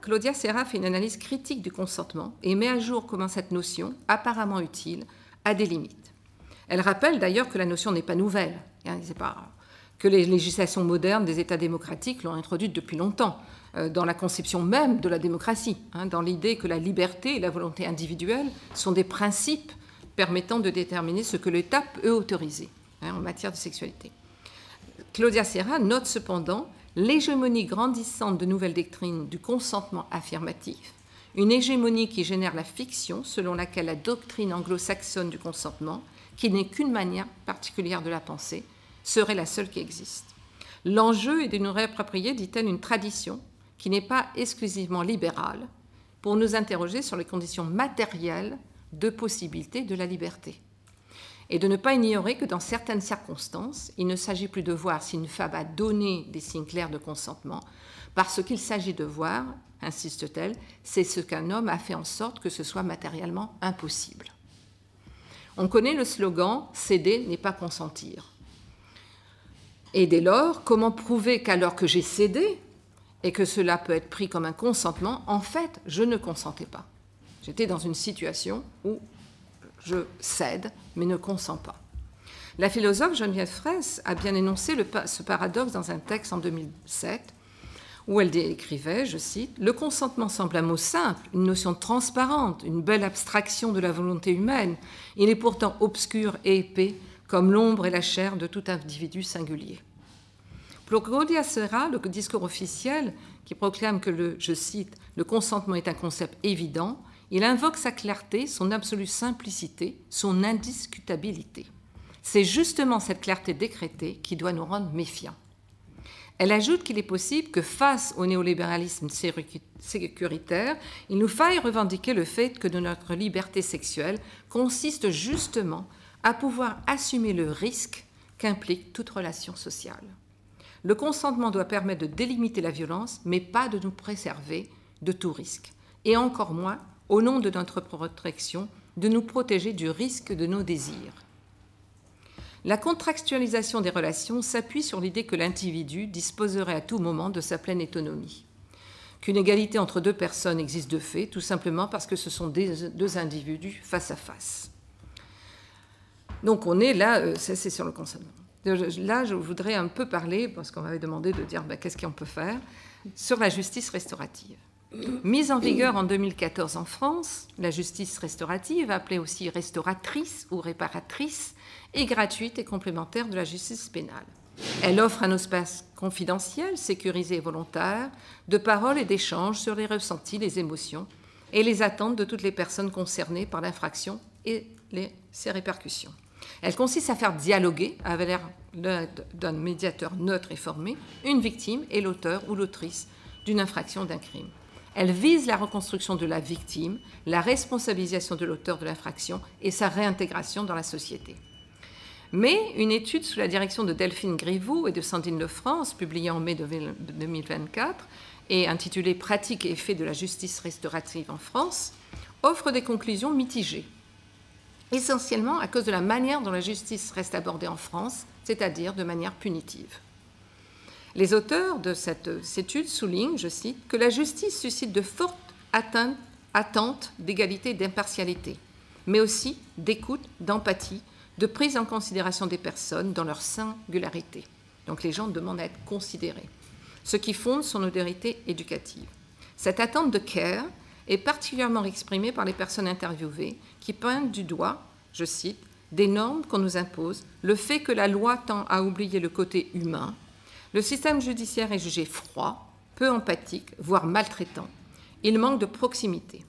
Claudia Serra fait une analyse critique du consentement et met à jour comment cette notion, apparemment utile, a des limites. Elle rappelle d'ailleurs que la notion n'est pas nouvelle, que les législations modernes des États démocratiques l'ont introduite depuis longtemps, dans la conception même de la démocratie, dans l'idée que la liberté et la volonté individuelle sont des principes permettant de déterminer ce que l'État peut autoriser en matière de sexualité. Claudia Serra note cependant l'hégémonie grandissante de nouvelles doctrines du consentement affirmatif, une hégémonie qui génère la fiction selon laquelle la doctrine anglo-saxonne du consentement, qui n'est qu'une manière particulière de la penser, serait la seule qui existe. L'enjeu est de nous réapproprier, dit-elle, une tradition qui n'est pas exclusivement libérale, pour nous interroger sur les conditions matérielles de possibilité de la liberté. Et de ne pas ignorer que dans certaines circonstances, il ne s'agit plus de voir si une femme a donné des signes clairs de consentement, parce qu'il s'agit de voir, insiste-t-elle, c'est ce qu'un homme a fait en sorte que ce soit matériellement impossible. On connaît le slogan « céder n'est pas consentir ». Et dès lors, comment prouver qu'alors que j'ai cédé, et que cela peut être pris comme un consentement, en fait, je ne consentais pas. J'étais dans une situation où je cède, mais ne consens pas. La philosophe Geneviève Fraisse a bien énoncé ce paradoxe dans un texte en 2007, où elle décrivait, je cite, « Le consentement semble un mot simple, une notion transparente, une belle abstraction de la volonté humaine. Il est pourtant obscur et épais, comme l'ombre et la chair de tout individu singulier. » Pour Claudia Serra, le discours officiel, qui proclame que, je cite, « le consentement est un concept évident », il invoque sa clarté, son absolue simplicité, son indiscutabilité. C'est justement cette clarté décrétée qui doit nous rendre méfiants. Elle ajoute qu'il est possible que face au néolibéralisme sécuritaire, il nous faille revendiquer le fait que notre liberté sexuelle consiste justement à pouvoir assumer le risque qu'implique toute relation sociale. Le consentement doit permettre de délimiter la violence, mais pas de nous préserver de tout risque, et encore moins, au nom de notre protection, de nous protéger du risque de nos désirs. La contractualisation des relations s'appuie sur l'idée que l'individu disposerait à tout moment de sa pleine autonomie, qu'une égalité entre deux personnes existe de fait, tout simplement parce que ce sont deux individus face à face. Donc on est là, ça c'est sur le consentement. Là, je voudrais un peu parler, parce qu'on m'avait demandé de dire qu'est-ce qu'on peut faire, sur la justice restaurative. Mise en vigueur en 2014 en France, la justice restaurative, appelée aussi restauratrice ou réparatrice, est gratuite et complémentaire de la justice pénale. Elle offre un espace confidentiel, sécurisé et volontaire, de parole et d'échange sur les ressentis, les émotions et les attentes de toutes les personnes concernées par l'infraction et ses répercussions. Elle consiste à faire dialoguer, avec l'aide d'un médiateur neutre et formé, une victime et l'auteur ou l'autrice d'une infraction, d'un crime. Elle vise la reconstruction de la victime, la responsabilisation de l'auteur de l'infraction et sa réintégration dans la société. Mais une étude sous la direction de Delphine Griveaux et de Sandrine Lefrance, publiée en mai 2024 et intitulée « Pratiques et effets de la justice restaurative en France », offre des conclusions mitigées, essentiellement à cause de la manière dont la justice reste abordée en France, c'est-à-dire de manière punitive. Les auteurs de cette étude soulignent, je cite, que la justice suscite de fortes attentes d'égalité et d'impartialité, mais aussi d'écoute, d'empathie, de prise en considération des personnes dans leur singularité. Donc les gens demandent à être considérés, ce qui fonde son autorité éducative. Cette attente de care est particulièrement exprimée par les personnes interviewées qui pointent du doigt, je cite, des normes qu'on nous impose, le fait que la loi tend à oublier le côté humain, le système judiciaire est jugé froid, peu empathique, voire maltraitant. Il manque de proximité.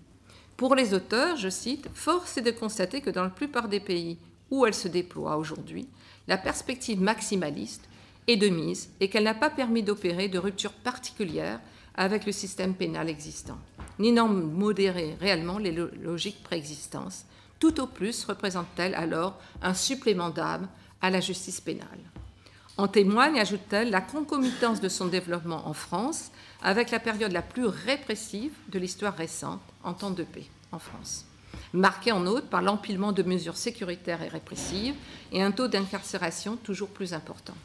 Pour les auteurs, je cite, « Force est de constater que dans la plupart des pays où elle se déploie aujourd'hui, la perspective maximaliste est de mise et qu'elle n'a pas permis d'opérer de rupture particulière avec le système pénal existant, ni d'en modérer réellement les logiques préexistantes. Tout au plus représente-t-elle alors un supplément d'âme à la justice pénale. En témoigne, ajoute-t-elle, la concomitance de son développement en France avec la période la plus répressive de l'histoire récente en temps de paix en France, marquée en outre par l'empilement de mesures sécuritaires et répressives et un taux d'incarcération toujours plus important.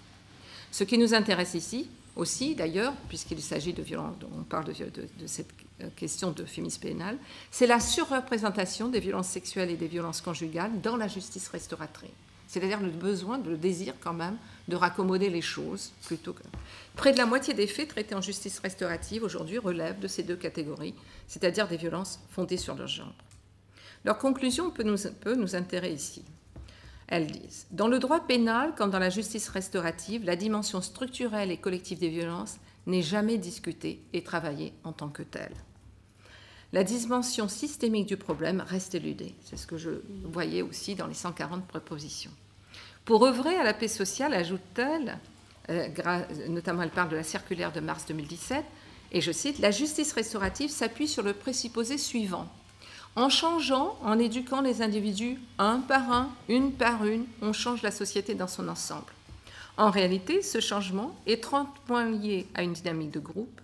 Ce qui nous intéresse ici aussi, d'ailleurs, puisqu'il s'agit de violences, on parle de cette question de féminisme pénal, c'est la surreprésentation des violences sexuelles et des violences conjugales dans la justice restauratrice. C'est-à-dire le besoin, le désir quand même de raccommoder les choses plutôt que... Près de la moitié des faits traités en justice restaurative aujourd'hui relèvent de ces deux catégories, c'est-à-dire des violences fondées sur leur genre. Leur conclusion peut nous intéresser ici. Elles disent « Dans le droit pénal, comme dans la justice restaurative, la dimension structurelle et collective des violences n'est jamais discutée et travaillée en tant que telle. La dimension systémique du problème reste éludée. » C'est ce que je voyais aussi dans les 140 propositions. Pour œuvrer à la paix sociale, ajoute-t-elle, notamment elle parle de la circulaire de mars 2017, et je cite, « La justice restaurative s'appuie sur le présupposé suivant. En changeant, en éduquant les individus un par un, une par une, on change la société dans son ensemble. En réalité, ce changement, étroitement lié à une dynamique de groupe,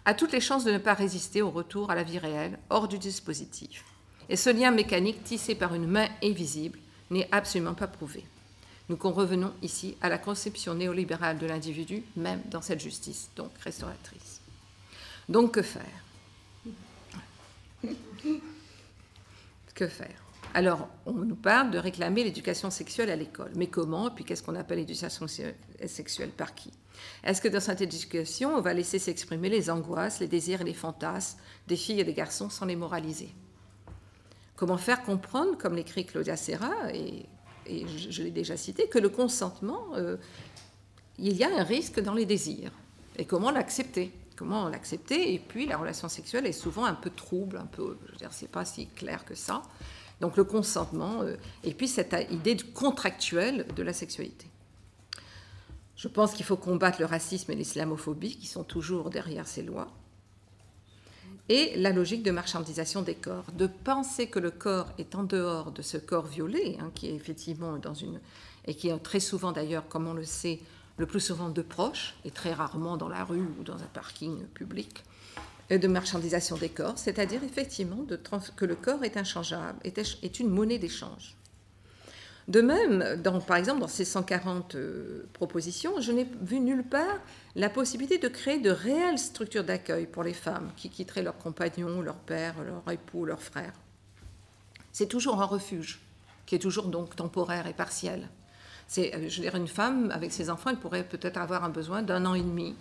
a toutes les chances de ne pas résister au retour à la vie réelle, hors du dispositif. Et ce lien mécanique tissé par une main invisible n'est absolument pas prouvé. Nous revenons ici à la conception néolibérale de l'individu, même dans cette justice, donc restauratrice. Donc, que faire ? Que faire ? Alors, on nous parle de réclamer l'éducation sexuelle à l'école. Mais comment ? Et puis, qu'est-ce qu'on appelle l'éducation sexuelle par qui ? Est-ce que dans cette éducation, on va laisser s'exprimer les angoisses, les désirs et les fantasmes des filles et des garçons sans les moraliser ? Comment faire comprendre, comme l'écrit Claudia Serra, et je l'ai déjà cité, que le consentement, il y a un risque dans les désirs. Et comment l'accepter ? Comment l'accepter ? Et puis, la relation sexuelle est souvent un peu trouble, un peu, je veux dire, c'est pas si clair que ça. Donc, le consentement, et puis cette idée contractuelle de la sexualité. Je pense qu'il faut combattre le racisme et l'islamophobie qui sont toujours derrière ces lois. Et la logique de marchandisation des corps. De penser que le corps est en dehors de ce corps violé, hein, qui est effectivement dans une... et qui est très souvent d'ailleurs, comme on le sait, le plus souvent de proches, et très rarement dans la rue ou dans un parking public, de marchandisation des corps, c'est-à-dire effectivement que le corps est inchangeable, est une monnaie d'échange. De même, par exemple, dans ces 140 propositions, je n'ai vu nulle part la possibilité de créer de réelles structures d'accueil pour les femmes qui quitteraient leur compagnon, leur père, leur époux, leur frère. C'est toujours un refuge, qui est toujours donc temporaire et partiel. Je veux dire, une femme, avec ses enfants, elle pourrait peut-être avoir un besoin d'1 an et demi,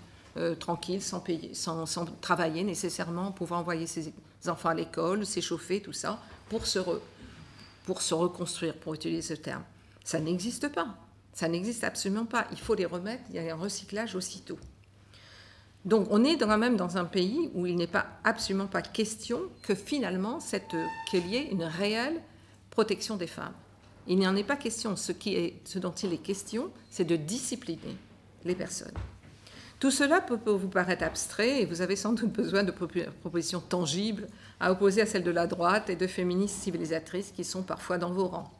tranquille, sans travailler nécessairement, pouvoir envoyer ses enfants à l'école, s'échauffer, tout ça, pour se reconstruire, pour utiliser ce terme. Ça n'existe pas. Ça n'existe absolument pas. Il faut les remettre, il y a un recyclage aussitôt. Donc on est quand même dans un pays où il n'est absolument pas question que finalement qu'il y ait une réelle protection des femmes. Il n'y en est pas question. Ce dont il est question, c'est de discipliner les personnes. Tout cela peut vous paraître abstrait et vous avez sans doute besoin de propositions tangibles à opposer à celles de la droite et de féministes civilisatrices qui sont parfois dans vos rangs.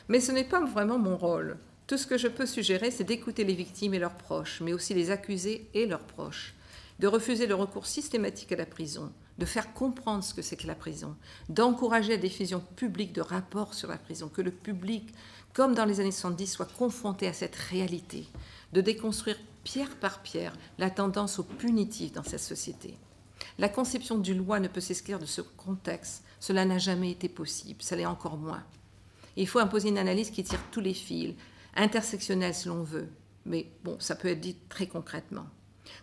Mais ce n'est pas vraiment mon rôle. Tout ce que je peux suggérer, c'est d'écouter les victimes et leurs proches, mais aussi les accusés et leurs proches, de refuser le recours systématique à la prison, de faire comprendre ce que c'est que la prison, d'encourager la diffusion publique de rapports sur la prison, que le public, comme dans les années 70, soit confronté à cette réalité, de déconstruire pierre par pierre la tendance au punitif dans cette société. La conception du loi ne peut s'exclure de ce contexte. Cela n'a jamais été possible, ça l'est encore moins. Il faut imposer une analyse qui tire tous les fils, intersectionnelle si l'on veut, mais bon, ça peut être dit très concrètement.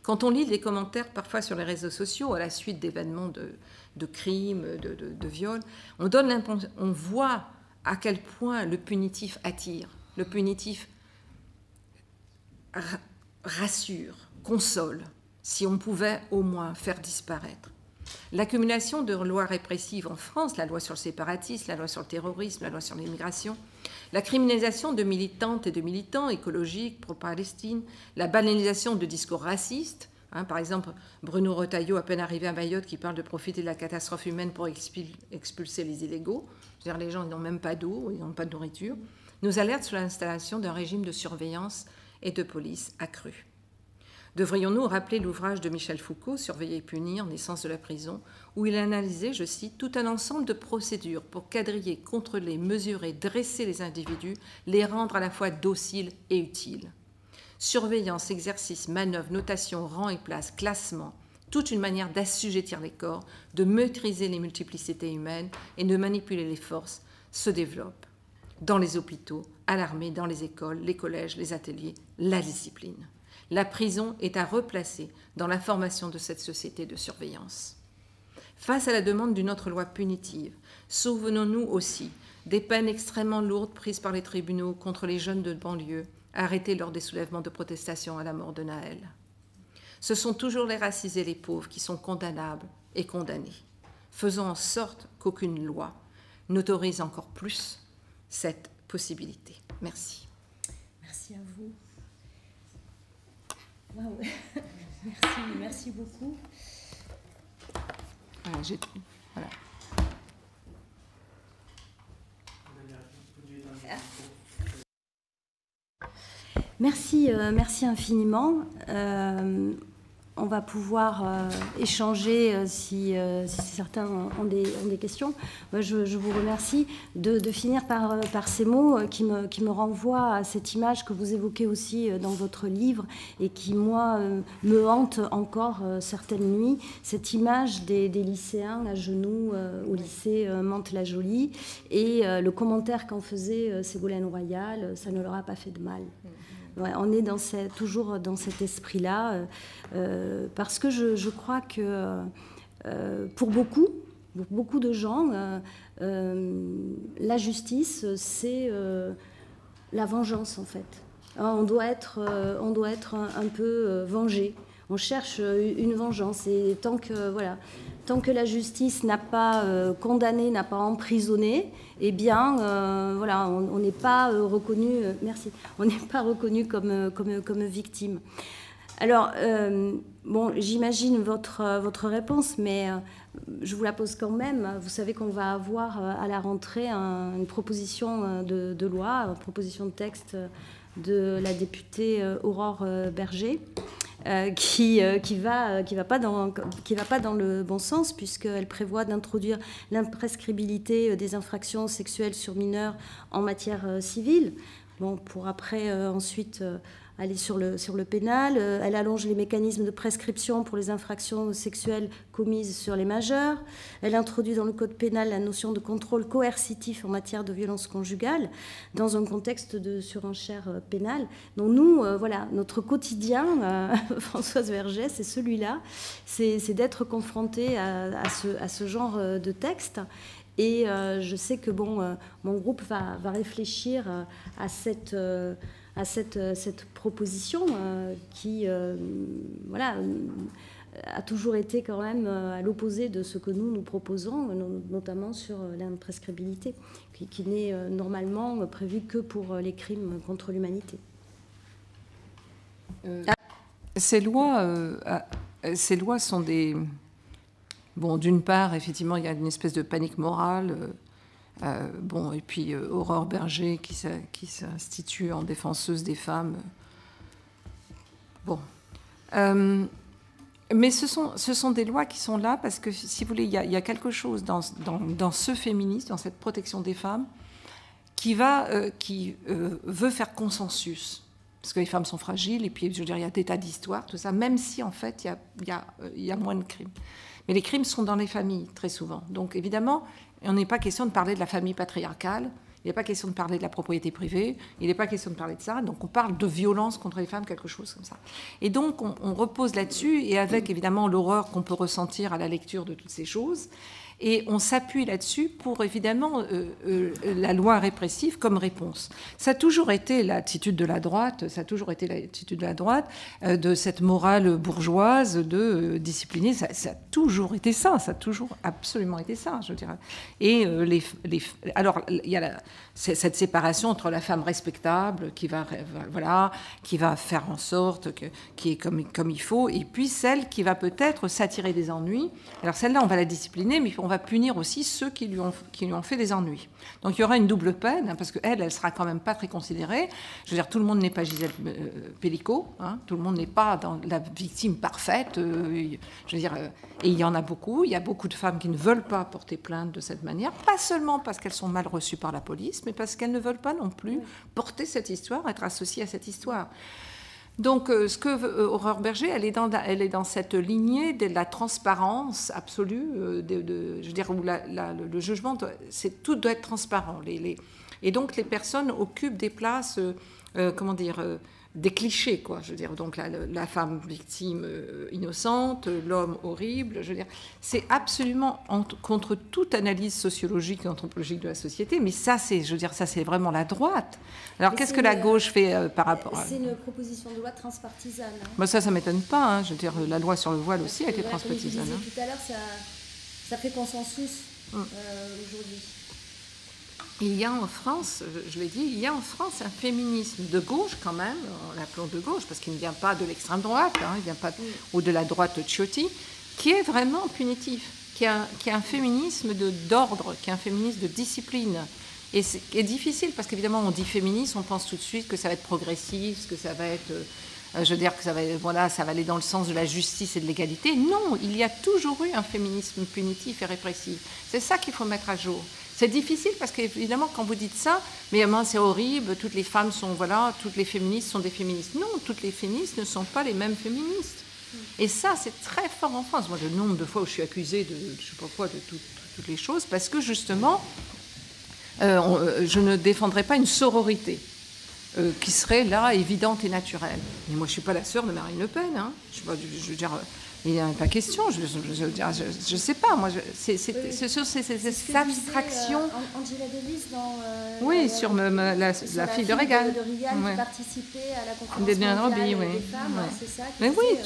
Quand on lit les commentaires parfois sur les réseaux sociaux à la suite d'événements de crimes, de viols, on voit à quel point le punitif attire, le punitif rassure, console, si on pouvait au moins faire disparaître. L'accumulation de lois répressives en France, la loi sur le séparatisme, la loi sur le terrorisme, la loi sur l'immigration, la criminalisation de militantes et de militants écologiques pro-Palestine, la banalisation de discours racistes, par exemple Bruno Retailleau, à peine arrivé à Mayotte, qui parle de profiter de la catastrophe humaine pour expulser les illégaux. C'est-à-dire les gens n'ont même pas d'eau, ils n'ont pas de nourriture, nous alerte sur l'installation d'un régime de surveillance et de police accrue. Devrions-nous rappeler l'ouvrage de Michel Foucault, Surveiller et punir, naissance de la prison, où il a analysé, je cite, tout un ensemble de procédures pour quadriller, contrôler, mesurer, dresser les individus, les rendre à la fois dociles et utiles. Surveillance, exercice, manœuvre, notation, rang et place, classement, toute une manière d'assujettir les corps, de maîtriser les multiplicités humaines et de manipuler les forces se développe. Dans les hôpitaux, à l'armée, dans les écoles, les collèges, les ateliers, la discipline. La prison est à replacer dans la formation de cette société de surveillance. Face à la demande d'une autre loi punitive, souvenons-nous aussi des peines extrêmement lourdes prises par les tribunaux contre les jeunes de banlieue arrêtés lors des soulèvements de protestation à la mort de Naël. Ce sont toujours les racisés et les pauvres qui sont condamnables et condamnés. Faisons en sorte qu'aucune loi n'autorise encore plus cette possibilité. Merci. Merci à vous. Wow. Merci beaucoup. Voilà. Merci infiniment. On va pouvoir échanger si certains ont des questions. Moi, je vous remercie de finir par ces mots qui me renvoient à cette image que vous évoquez aussi dans votre livre et qui, moi, me hante encore certaines nuits. Cette image des lycéens à genoux au lycée Mantes-la-Jolie et le commentaire qu'en faisait Ségolène Royal, ça ne leur a pas fait de mal. Ouais, on est toujours dans cet esprit-là, parce que je crois que pour beaucoup de gens, la justice, c'est la vengeance, en fait. On doit être un peu vengé. on cherche une vengeance. Et tant que la justice n'a pas condamné, n'a pas emprisonné, eh bien, on n'est pas reconnu. Merci. On n'est pas reconnu comme victime. Alors, j'imagine votre réponse, mais je vous la pose quand même. Vous savez qu'on va avoir à la rentrée une proposition de loi, une proposition de texte de la députée Aurore Berger, qui va pas dans le bon sens, puisqu'elle prévoit d'introduire l'imprescriptibilité des infractions sexuelles sur mineurs en matière civile. Pour après ensuite aller sur le pénal. Elle allonge les mécanismes de prescription pour les infractions sexuelles commises sur les majeurs. Elle introduit dans le code pénal la notion de contrôle coercitif en matière de violence conjugale dans un contexte de surenchère pénale. Donc nous, notre quotidien, Françoise Vergès, c'est celui-là, c'est d'être confronté à ce genre de texte. Et je sais que mon groupe va réfléchir à cette proposition qui a toujours été quand même à l'opposé de ce que nous proposons, notamment sur l'imprescriptibilité, qui n'est normalement prévue que pour les crimes contre l'humanité. Ces lois sont des... d'une part, effectivement, il y a une espèce de panique morale. Et puis Aurore Berger qui s'institue en défenseuse des femmes. Mais ce sont des lois qui sont là parce que, si vous voulez, il y a quelque chose dans ce féminisme, dans cette protection des femmes, qui veut faire consensus. Parce que les femmes sont fragiles, et puis, je veux dire, il y a des tas d'histoires, tout ça, même si, en fait, il y a moins de crimes. Mais les crimes sont dans les familles, très souvent. Donc, évidemment, on n'est pas question de parler de la famille patriarcale, il n'est pas question de parler de la propriété privée, il n'est pas question de parler de ça. Donc, on parle de violence contre les femmes, quelque chose comme ça. Et donc, on repose là-dessus, et avec, évidemment, l'horreur qu'on peut ressentir à la lecture de toutes ces choses. Et on s'appuie là-dessus pour, évidemment, la loi répressive comme réponse. Ça a toujours été l'attitude de la droite, de cette morale bourgeoise de discipliner. Ça a toujours été ça, ça a toujours absolument été ça, je dirais. Et alors, il y a cette séparation entre la femme respectable qui va faire en sorte qui est comme il faut, et puis celle qui va peut-être s'attirer des ennuis. Alors celle-là, on va la discipliner, mais on va punir aussi ceux qui lui ont fait des ennuis. Donc il y aura une double peine, parce qu'elle sera quand même pas très considérée. Je veux dire, tout le monde n'est pas Gisèle Pellicot, hein, tout le monde n'est pas dans la victime parfaite. Je veux dire, et il y en a beaucoup. Il y a beaucoup de femmes qui ne veulent pas porter plainte de cette manière, pas seulement parce qu'elles sont mal reçues par la police, mais parce qu'elles ne veulent pas non plus porter cette histoire, être associées à cette histoire. Donc, ce que veut Aurore Berger, elle est dans cette lignée de la transparence absolue, je veux dire, où le jugement, tout doit être transparent. Et donc, les personnes occupent des places, des clichés, quoi. Je veux dire, donc la femme victime innocente, l'homme horrible. Je veux dire, c'est absolument contre toute analyse sociologique et anthropologique de la société. Mais ça, c'est vraiment la droite. Alors, qu'est-ce que la gauche fait par rapport à... C'est une proposition de loi transpartisane. Hein. Bah, ça m'étonne pas. Hein. Je veux dire, la loi sur le voile aussi a été transpartisane. Comme tout à l'heure, ça fait consensus aujourd'hui. Il y a en France, je l'ai dit, il y a en France un féminisme de gauche quand même, en l'appelant de gauche, parce qu'il ne vient pas de l'extrême droite, hein, il vient pas ou de la droite Ciotti, qui est vraiment punitif, qui est un féminisme d'ordre, qui est un féminisme de discipline. Et c'est difficile, parce qu'évidemment, on dit féminisme, on pense tout de suite que ça va être progressif, que ça va être... je veux dire que ça va aller dans le sens de la justice et de l'égalité. Non, il y a toujours eu un féminisme punitif et répressif. C'est ça qu'il faut mettre à jour. C'est difficile parce qu'évidemment, quand vous dites ça, mais c'est horrible, toutes les femmes toutes les féministes sont des féministes. Non, toutes les féministes ne sont pas les mêmes féministes. Et ça, c'est très fort en France. Moi, le nombre de fois où je suis accusée de je sais pas quoi, de toutes les choses, parce que justement, je ne défendrai pas une sororité qui serait là, évidente et naturelle. Mais moi, je ne suis pas la sœur de Marine Le Pen. Hein. Je veux dire... Il n'y a pas question, je sais pas, moi, c'est ces abstractions. Angela Davis dans... oui, sur la fille de Reagan. Qui participait à la conférence des mondiale oui. des femmes, c'est ça. Mais disait, oui,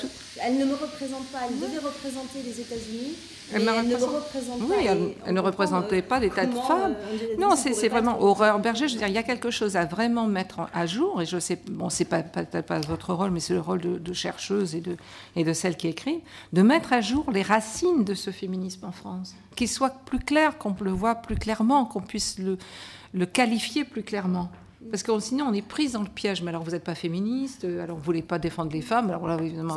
elle ne me représente pas, elle devait représenter les États-unis. Elle ne me représente pas. Oui, elle ne représentait pas des tas de femmes. Non, c'est vraiment Aurore Berger. Je veux dire, il y a quelque chose à vraiment mettre à jour. Et je sais, bon, c'est pas votre rôle, mais c'est le rôle de chercheuse et de celle qui écrit, de mettre à jour les racines de ce féminisme en France, qu'il soit plus clair, qu'on le voit plus clairement, qu'on puisse le qualifier plus clairement. Parce que sinon, on est prise dans le piège. Mais alors, vous n'êtes pas féministe, alors vous ne voulez pas défendre les femmes, alors là, évidemment,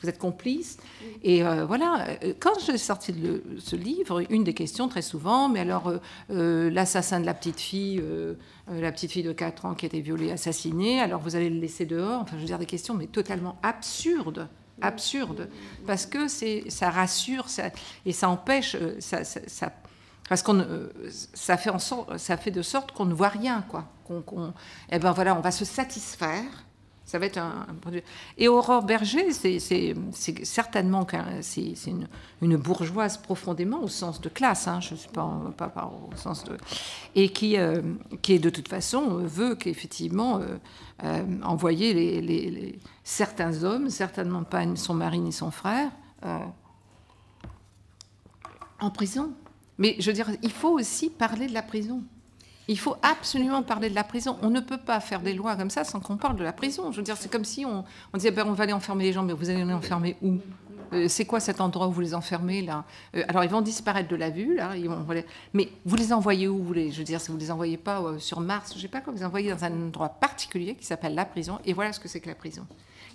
vous êtes complice. Et voilà, quand j'ai sorti ce livre, une des questions très souvent, mais alors, l'assassin de la petite fille de 4 ans qui a été violée, assassinée, alors vous allez le laisser dehors. Enfin, je veux dire, des questions, mais totalement absurdes, parce que ça rassure et ça empêche, parce qu'on ça fait de sorte qu'on ne voit rien, quoi. Eh ben voilà, on va se satisfaire. Ça va être un produit. Et Aurore Berger, c'est certainement c'est une bourgeoise profondément au sens de classe, hein, je ne sais pas au sens de, et qui est de toute façon veut qu'effectivement envoyer certains hommes, certainement pas son mari ni son frère, en prison. Mais je veux dire, il faut aussi parler de la prison. Il faut absolument parler de la prison. On ne peut pas faire des lois comme ça sans qu'on parle de la prison. Je veux dire, c'est comme si on disait, ben, on va aller enfermer les gens, mais vous allez les enfermer où ? C'est quoi cet endroit où vous les enfermez, là ? Alors, ils vont disparaître de la vue, là. Mais vous les envoyez où ? Je veux dire, si vous ne les envoyez pas sur Mars, je ne sais pas quoi, vous les envoyez dans un endroit particulier qui s'appelle la prison. Et voilà ce que c'est que la prison.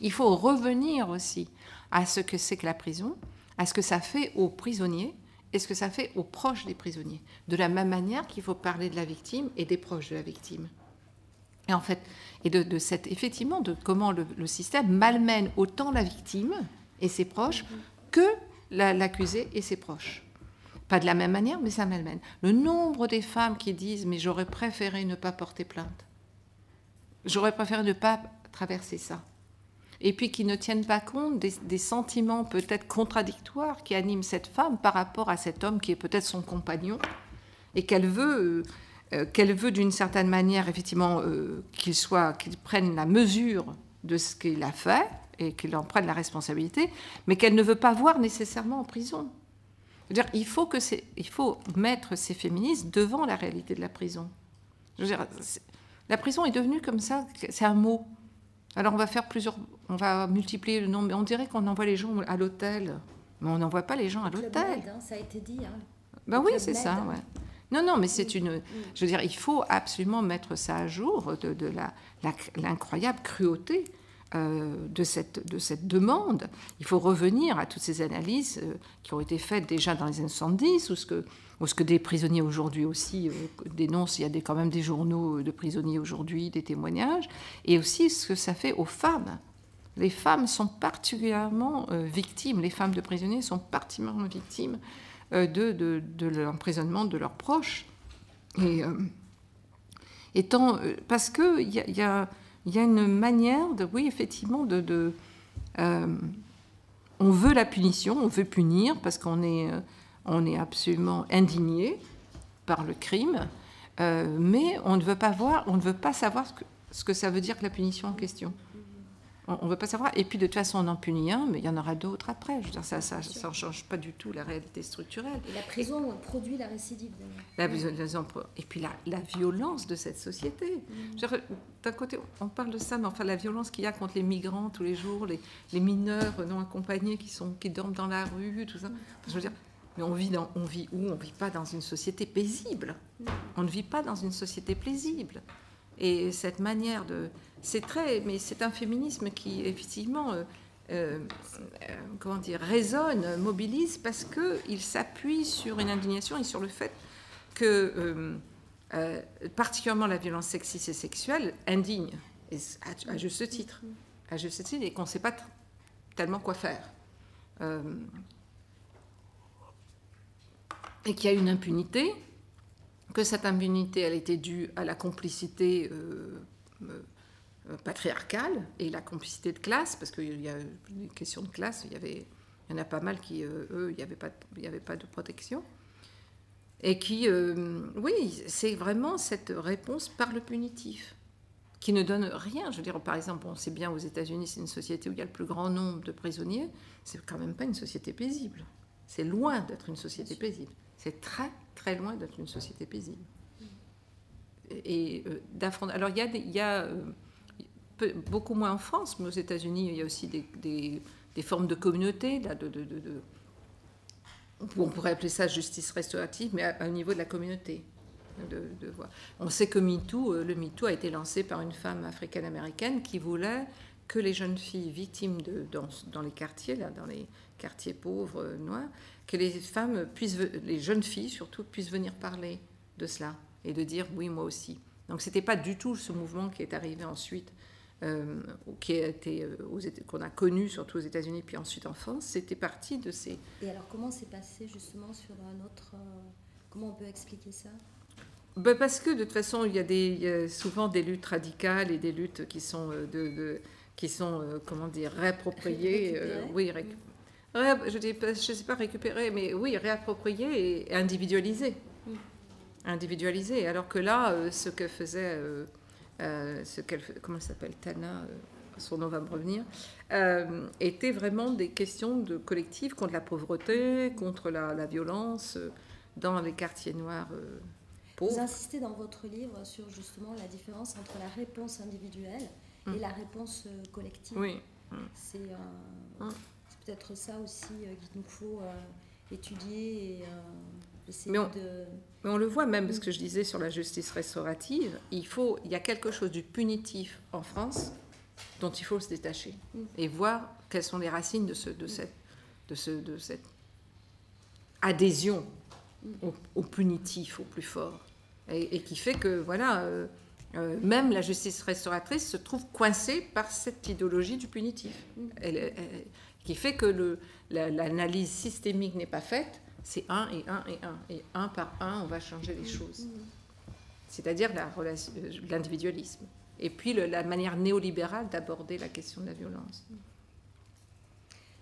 Il faut revenir aussi à ce que c'est que la prison, à ce que ça fait aux prisonniers, et ce que ça fait aux proches des prisonniers. De la même manière qu'il faut parler de la victime et des proches de la victime. Et en fait, et effectivement, de comment le système malmène autant la victime et ses proches que l'accusé et ses proches. Pas de la même manière, mais ça malmène. Le nombre des femmes qui disent « mais j'aurais préféré ne pas porter plainte. J'aurais préféré ne pas traverser ça. » Et puis qui ne tiennent pas compte des sentiments peut-être contradictoires qui animent cette femme par rapport à cet homme qui est peut-être son compagnon, et qu'elle veut d'une certaine manière, effectivement, qu'il prenne la mesure de ce qu'il a fait, et qu'il en prenne la responsabilité, mais qu'elle ne veut pas voir nécessairement en prison. C'est-à-dire, il faut mettre ces féministes devant la réalité de la prison. Je veux dire, la prison est devenue comme ça, c'est un mot. Alors on va multiplier le nombre, mais on dirait qu'on envoie les gens à l'hôtel, mais on n'envoie pas les gens à l'hôtel. Hein, ça a été dit. Hein. Ben oui, c'est ça. Ouais. Non, mais c'est je veux dire, il faut absolument mettre ça à jour de l'incroyable cruauté de cette demande. Il faut revenir à toutes ces analyses qui ont été faites déjà dans les années 70, ou ce que des prisonniers aujourd'hui aussi dénoncent. Il y a quand même des journaux de prisonniers aujourd'hui, des témoignages, et aussi ce que ça fait aux femmes. Les femmes sont particulièrement victimes, les femmes de prisonniers sont particulièrement victimes de l'emprisonnement de leurs proches. Parce qu'il y a une manière oui, effectivement, on veut la punition, on veut punir parce qu'on est absolument indigné par le crime, mais on ne veut pas savoir ce que ça veut dire que la punition en question. On ne veut pas savoir. Et puis, de toute façon, on en punit un, mais il y en aura d'autres après. Je veux dire, ça ne change pas du tout la réalité structurelle. Et la prison produit la récidive. Et puis, la violence de cette société. D'un côté, on parle de ça, mais enfin, la violence qu'il y a contre les migrants tous les jours, les mineurs non accompagnés qui dorment dans la rue, tout ça. Je veux dire, mais on vit où ? On ne vit pas dans une société paisible. On ne vit pas dans une société paisible. Et cette manière mais c'est un féminisme qui, effectivement, résonne, mobilise, parce qu'il s'appuie sur une indignation et sur le fait que, particulièrement la violence sexiste et sexuelle, indigne, et à juste titre, et qu'on ne sait pas tellement quoi faire. Et qu'il y a une impunité, que cette impunité, elle était due à la complicité patriarcale et la complicité de classe, parce qu'il y a une question de classe, il y avait Il y en a pas mal qui, eux, il n'y avait pas de protection. Et qui, oui, c'est vraiment cette réponse par le punitif, qui ne donne rien. Je veux dire, par exemple, on sait bien aux États-Unis, c'est une société où il y a le plus grand nombre de prisonniers. C'est quand même pas une société paisible. C'est loin d'être une société paisible. C'est très, très loin d'être une société paisible. Et alors, il y a beaucoup moins en France, mais aux États-Unis, il y a aussi des formes de communauté, là, on pourrait appeler ça justice restaurative, mais au niveau de la communauté. On sait que le MeToo a été lancé par une femme africaine-américaine qui voulait que les jeunes filles victimes dans les quartiers, là, dans les quartiers pauvres, noirs, que les femmes les jeunes filles surtout, puissent venir parler de cela et de dire oui, moi aussi. Donc c'était pas du tout ce mouvement qui est arrivé ensuite, qu'on a connu surtout aux États-Unis puis ensuite en France. C'était parti de ces... Et alors comment c'est passé justement sur un autre... comment on peut expliquer ça? Ben parce que de toute façon, il y a souvent des luttes radicales et des luttes qui sont, comment dire, réappropriées. Oui, je ne sais pas récupérer, mais oui, réappropriées et individualisées. Individualisées. Alors que là, ce que faisait, comment elle s'appelle, Tana, son nom va me revenir, était vraiment des questions de collectif contre la pauvreté, contre la violence dans les quartiers noirs. Vous insistez dans votre livre sur justement la différence entre la réponse individuelle et la réponse collective. Oui. C'est peut-être ça aussi qu'il nous faut étudier et essayer mais on le voit même, parce que je disais sur la justice restaurative, il y a quelque chose du punitif en France dont il faut se détacher et voir quelles sont les racines de cette adhésion au punitif, au plus fort, et qui fait que voilà, même la justice restauratrice se trouve coincée par cette idéologie du punitif, qui fait que l'analyse systémique n'est pas faite. C'est un et un et un, et un par un, on va changer les choses. C'est-à-dire l'individualisme. Et puis la manière néolibérale d'aborder la question de la violence.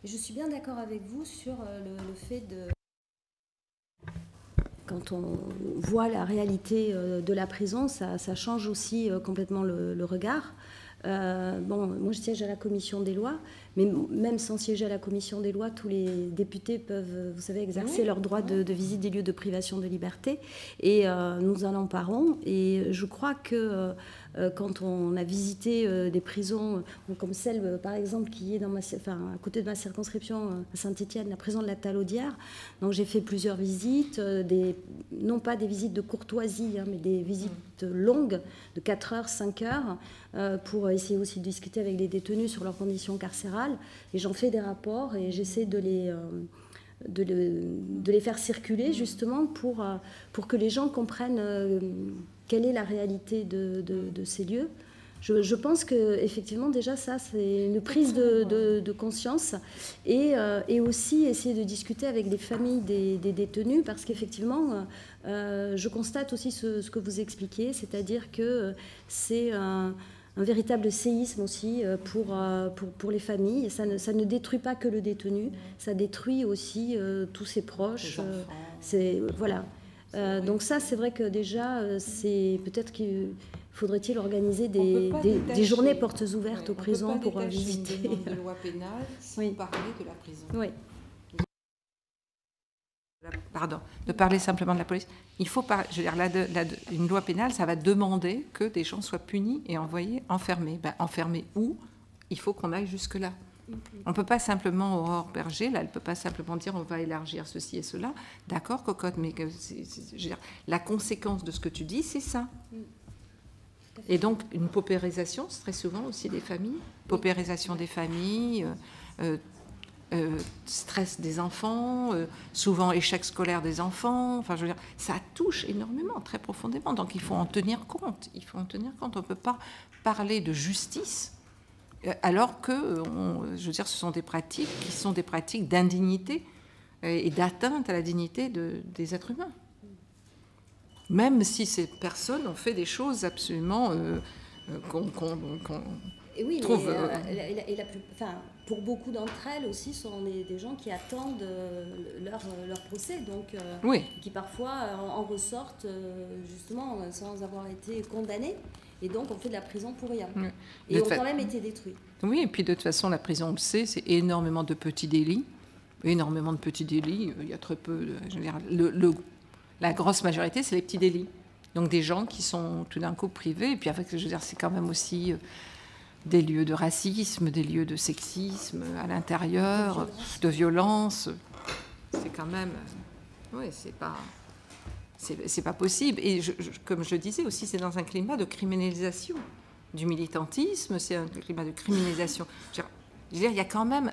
Je suis bien d'accord avec vous sur le fait de... Quand on voit la réalité de la prison, ça change aussi complètement le regard. Moi je siège à la commission des lois, mais même sans siéger à la commission des lois, tous les députés peuvent, vous savez, exercer leur droit de visite des lieux de privation de liberté, et nous en emparons. Et je crois que quand on a visité des prisons comme celle, par exemple, qui est à côté de ma circonscription à Saint-Étienne, la prison de la Talaudière, donc j'ai fait plusieurs visites, non pas des visites de courtoisie, mais des visites longues de 4 heures, 5 heures, pour essayer aussi de discuter avec les détenus sur leurs conditions carcérales. Et j'en fais des rapports et j'essaie de les faire circuler justement pour que les gens comprennent quelle est la réalité de ces lieux. Je pense qu'effectivement, déjà, ça, c'est une prise de conscience, et aussi essayer de discuter avec les familles des détenus, parce qu'effectivement, je constate aussi ce que vous expliquez, c'est-à-dire que c'est un véritable séisme aussi pour les familles. Ça ne détruit pas que le détenu, ça détruit aussi tous ses proches. Voilà. Donc ça, c'est vrai que déjà, c'est peut-être qu'il faudrait-il organiser des journées portes ouvertes aux prisons pour visiter. On ne peut pas détacher une demande de loi pénale sans parler de la prison. Oui. Pardon, de parler simplement de la police. Il faut je veux dire, une loi pénale, ça va demander que des gens soient punis et enfermés. Enfermés où? Il faut qu'on aille jusque-là. On ne peut pas simplement, Aurore Berger, là, elle ne peut pas simplement dire on va élargir ceci et cela. D'accord, cocotte, mais je veux dire, la conséquence de ce que tu dis, c'est ça. Et donc, une paupérisation, c'est très souvent aussi des familles. Paupérisation des familles, stress des enfants, souvent échec scolaire des enfants. Enfin, je veux dire, ça touche énormément, très profondément. Donc, il faut en tenir compte. On ne peut pas parler de justice alors que, je veux dire, ce sont des pratiques qui sont des pratiques d'indignité et d'atteinte à la dignité des êtres humains. Même si ces personnes ont fait des choses absolument Et oui, trouve... pour beaucoup d'entre elles aussi, sont des gens qui attendent leur procès, donc oui. qui parfois en ressortent justement sans avoir été condamnés, et donc on fait de la prison pour rien, Oui. Et ont quand même été détruits. Oui, et puis de toute façon, la prison, on le sait, c'est énormément de petits délits. Énormément de petits délits, il y a très peu... je veux dire, la grosse majorité, c'est les petits délits. Donc des gens qui sont tout d'un coup privés, et puis avec, je veux dire, c'est quand même aussi... des lieux de racisme, des lieux de sexisme à l'intérieur, de violence. C'est quand même... Oui, c'est pas possible. Et comme je le disais aussi, c'est dans un climat de criminalisation du militantisme, c'est un climat de criminalisation. Je veux dire, il y a quand même...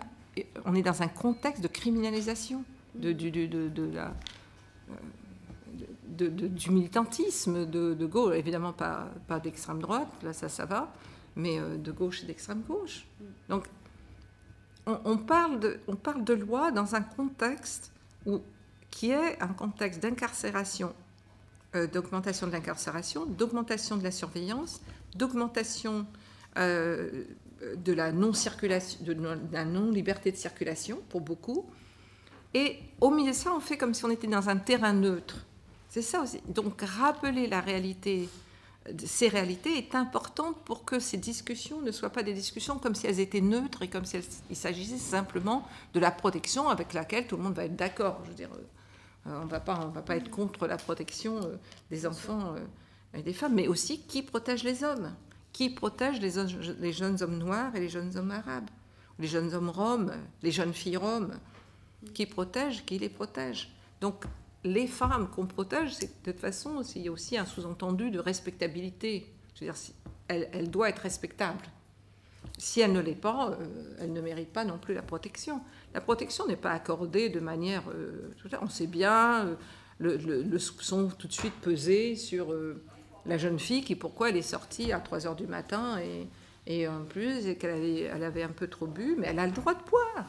On est dans un contexte de criminalisation du militantisme de gauche. Évidemment, pas d'extrême droite, là ça va, mais de gauche et d'extrême gauche. Donc, on parle de loi dans un contexte qui est un contexte d'incarcération, d'augmentation de l'incarcération, d'augmentation de la surveillance, d'augmentation de la non-circulation, de la non-liberté de circulation pour beaucoup. Et au milieu de ça, on fait comme si on était dans un terrain neutre. C'est ça aussi. Donc, rappeler la réalité... Ces réalités est importante pour que ces discussions ne soient pas des discussions comme si elles étaient neutres et comme il s'agissait simplement de la protection avec laquelle tout le monde va être d'accord. Je veux dire, on va pas être contre la protection des enfants et des femmes, mais aussi qui protège les hommes, qui protège les jeunes hommes noirs et les jeunes hommes arabes, les jeunes hommes roms, les jeunes filles roms, qui les protège. Donc, les femmes qu'on protège, c'est de toute façon, il y a aussi un sous-entendu de respectabilité. Je veux dire, elle doit être respectable. Si elle ne l'est pas, elle ne mérite pas non plus la protection. La protection n'est pas accordée de manière... on sait bien, le soupçon tout de suite pesé sur la jeune fille qui, pourquoi elle est sortie à 3h du matin et en plus, elle avait un peu trop bu, mais elle a le droit de boire.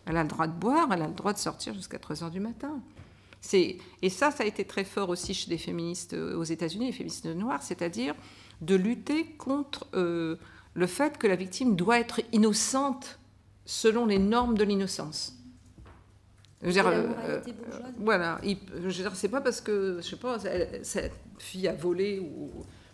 Elle a le droit de boire, elle a le droit de sortir jusqu'à 3h du matin. Et ça a été très fort aussi chez les féministes aux États-Unis, les féministes noires, c'est-à-dire de lutter contre le fait que la victime doit être innocente selon les normes de l'innocence. Voilà. C'est pas parce que, je sais pas, cette fille a volé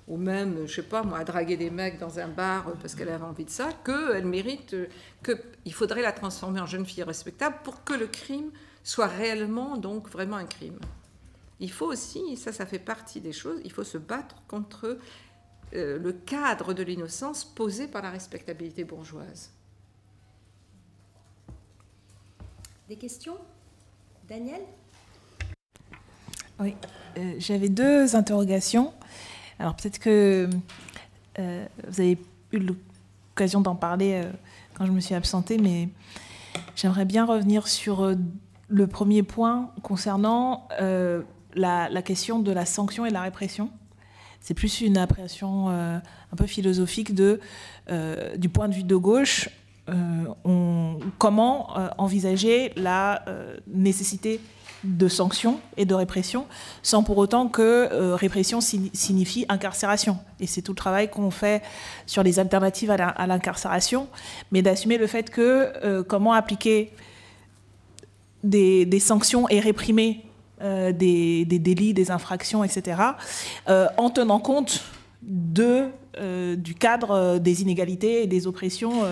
ou même, je sais pas, moi, a dragué des mecs dans un bar parce qu'elle avait envie de ça, qu'elle mérite, qu'il faudrait la transformer en jeune fille respectable pour que le crime soit réellement, donc, vraiment un crime. Il faut aussi, ça fait partie des choses, il faut se battre contre le cadre de l'innocence posé par la respectabilité bourgeoise. Des questions ? Daniel ? Oui, j'avais 2 interrogations. Alors peut-être que vous avez eu l'occasion d'en parler quand je me suis absentée, mais j'aimerais bien revenir sur le premier point concernant la question de la sanction et de la répression. C'est plus une appréhension un peu philosophique du point de vue de gauche. Comment envisager la nécessité de sanctions et de répression sans pour autant que répression signifie incarcération. Et c'est tout le travail qu'on fait sur les alternatives à l'incarcération, mais d'assumer le fait que comment appliquer des sanctions et réprimer des délits, des infractions, etc., en tenant compte du cadre des inégalités et des oppressions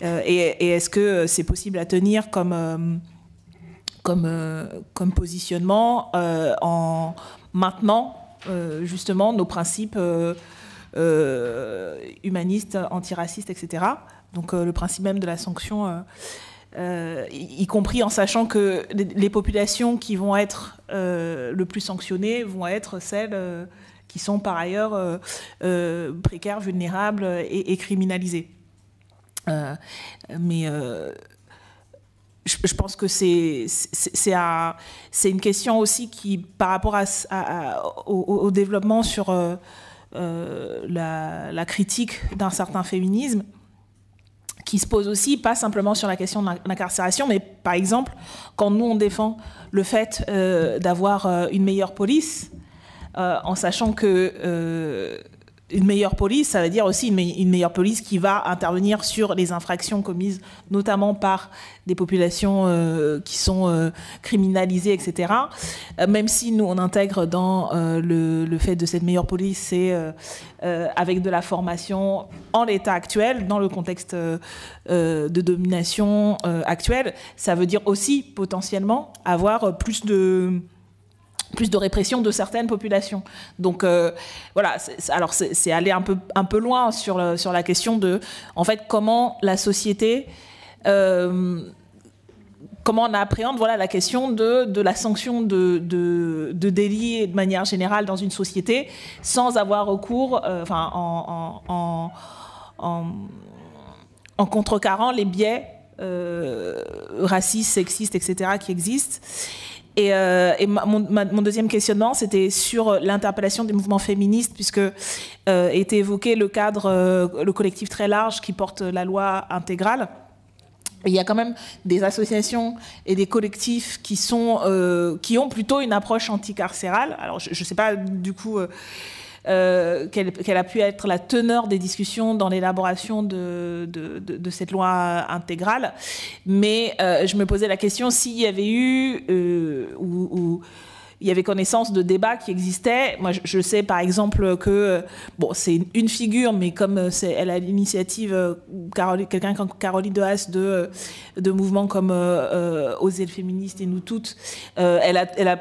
et est-ce que c'est possible à tenir comme positionnement en maintenant justement nos principes humanistes, antiracistes, etc. Donc le principe même de la sanction, y compris en sachant que les populations qui vont être le plus sanctionnées vont être celles qui sont par ailleurs précaires, vulnérables et criminalisées. Mais je pense que c'est une question aussi qui, par rapport au développement sur la critique d'un certain féminisme, qui se pose aussi, pas simplement sur la question de l'incarcération, mais par exemple, quand nous on défend le fait d'avoir une meilleure police, en sachant que une meilleure police, ça veut dire aussi une meilleure police qui va intervenir sur les infractions commises notamment par des populations qui sont criminalisées, etc. Même si nous, on intègre dans le fait de cette meilleure police, c'est avec de la formation en l'état actuel, dans le contexte de domination actuel, ça veut dire aussi potentiellement avoir plus de répression de certaines populations. Donc voilà, c'est aller un peu loin sur la question de, en fait, comment la société, comment on appréhende, voilà, la question de la sanction de délits de manière générale dans une société, sans avoir recours, en contrecarrant les biais racistes, sexistes, etc. qui existent. Et mon deuxième questionnement, c'était sur l'interpellation des mouvements féministes, puisque était évoqué le cadre, le collectif très large qui porte la loi intégrale. Et il y a quand même des associations et des collectifs qui ont plutôt une approche anticarcérale. Alors, je ne sais pas du coup quelle a pu être la teneur des discussions dans l'élaboration de cette loi intégrale, mais je me posais la question s'il y avait eu ou il y avait connaissance de débats qui existaient. Moi, je sais par exemple que, bon, c'est une figure, mais comme elle a l'initiative, quelqu'un comme Caroline Dehaas de mouvements comme Oser le féministe et Nous Toutes, elle a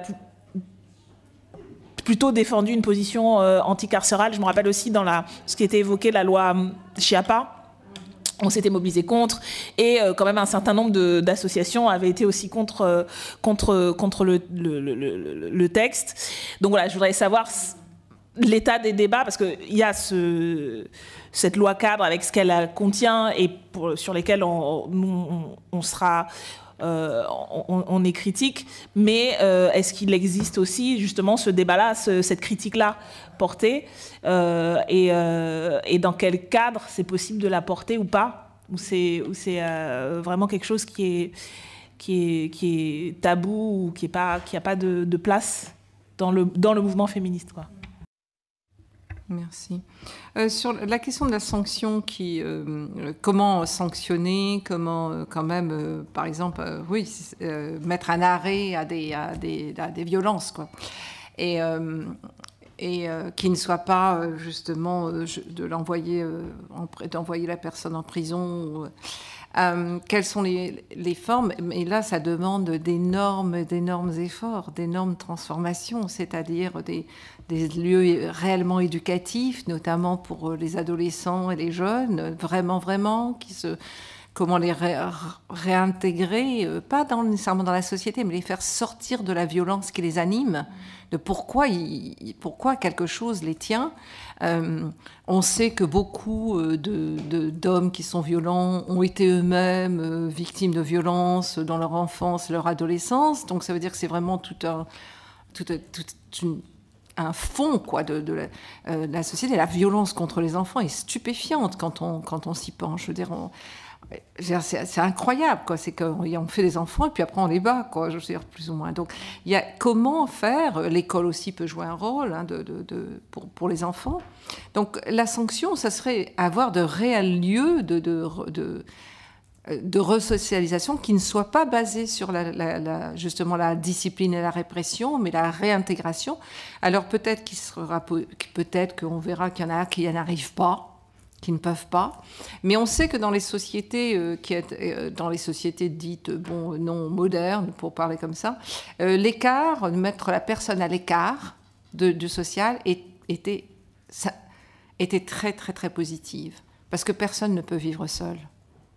plutôt défendu une position anticarcérale. Je me rappelle aussi dans ce qui était évoqué, la loi Chiappa, on s'était mobilisé contre, et quand même un certain nombre d'associations avaient été aussi contre le texte. Donc voilà, je voudrais savoir l'état des débats, parce qu'il y a cette loi cadre avec ce qu'elle contient et sur lesquels on sera... on est critique, mais est-ce qu'il existe aussi justement ce débat-là, cette critique-là portée, et dans quel cadre c'est possible de la porter ou pas, ou c'est vraiment quelque chose qui est tabou, ou qui a pas de place dans le mouvement féministe, quoi. Merci. Sur la question de la sanction, comment sanctionner, comment quand même, par exemple, mettre un arrêt à des violences, quoi, et qui ne soit pas justement d'envoyer la personne en prison. Quelles sont les formes? Et là, ça demande d'énormes efforts, d'énormes transformations, c'est-à-dire des lieux réellement éducatifs, notamment pour les adolescents et les jeunes, vraiment, comment les réintégrer, pas nécessairement dans la société, mais les faire sortir de la violence qui les anime, de pourquoi quelque chose les tient. On sait que beaucoup d'hommes qui sont violents ont été eux-mêmes victimes de violences dans leur enfance, leur adolescence. Donc ça veut dire que c'est vraiment tout un fond, quoi, de la société. La violence contre les enfants est stupéfiante quand on s'y penche. Je veux dire, c'est incroyable, quoi. C'est qu'on fait des enfants et puis après on les bat, quoi. Je veux dire, plus ou moins. Donc, il y a comment faire. L'école aussi peut jouer un rôle, hein, pour les enfants. Donc, la sanction, ça serait avoir de réels lieux de resocialisation qui ne soient pas basés sur justement la discipline et la répression, mais la réintégration. Alors peut-être qu'on verra qu'il y en a qui n'y arrivent pas, qui ne peuvent pas. Mais on sait que dans les sociétés dans les sociétés dites non modernes, pour parler comme ça, l'écart, mettre la personne à l'écart du social était très très très positive, parce que personne ne peut vivre seul.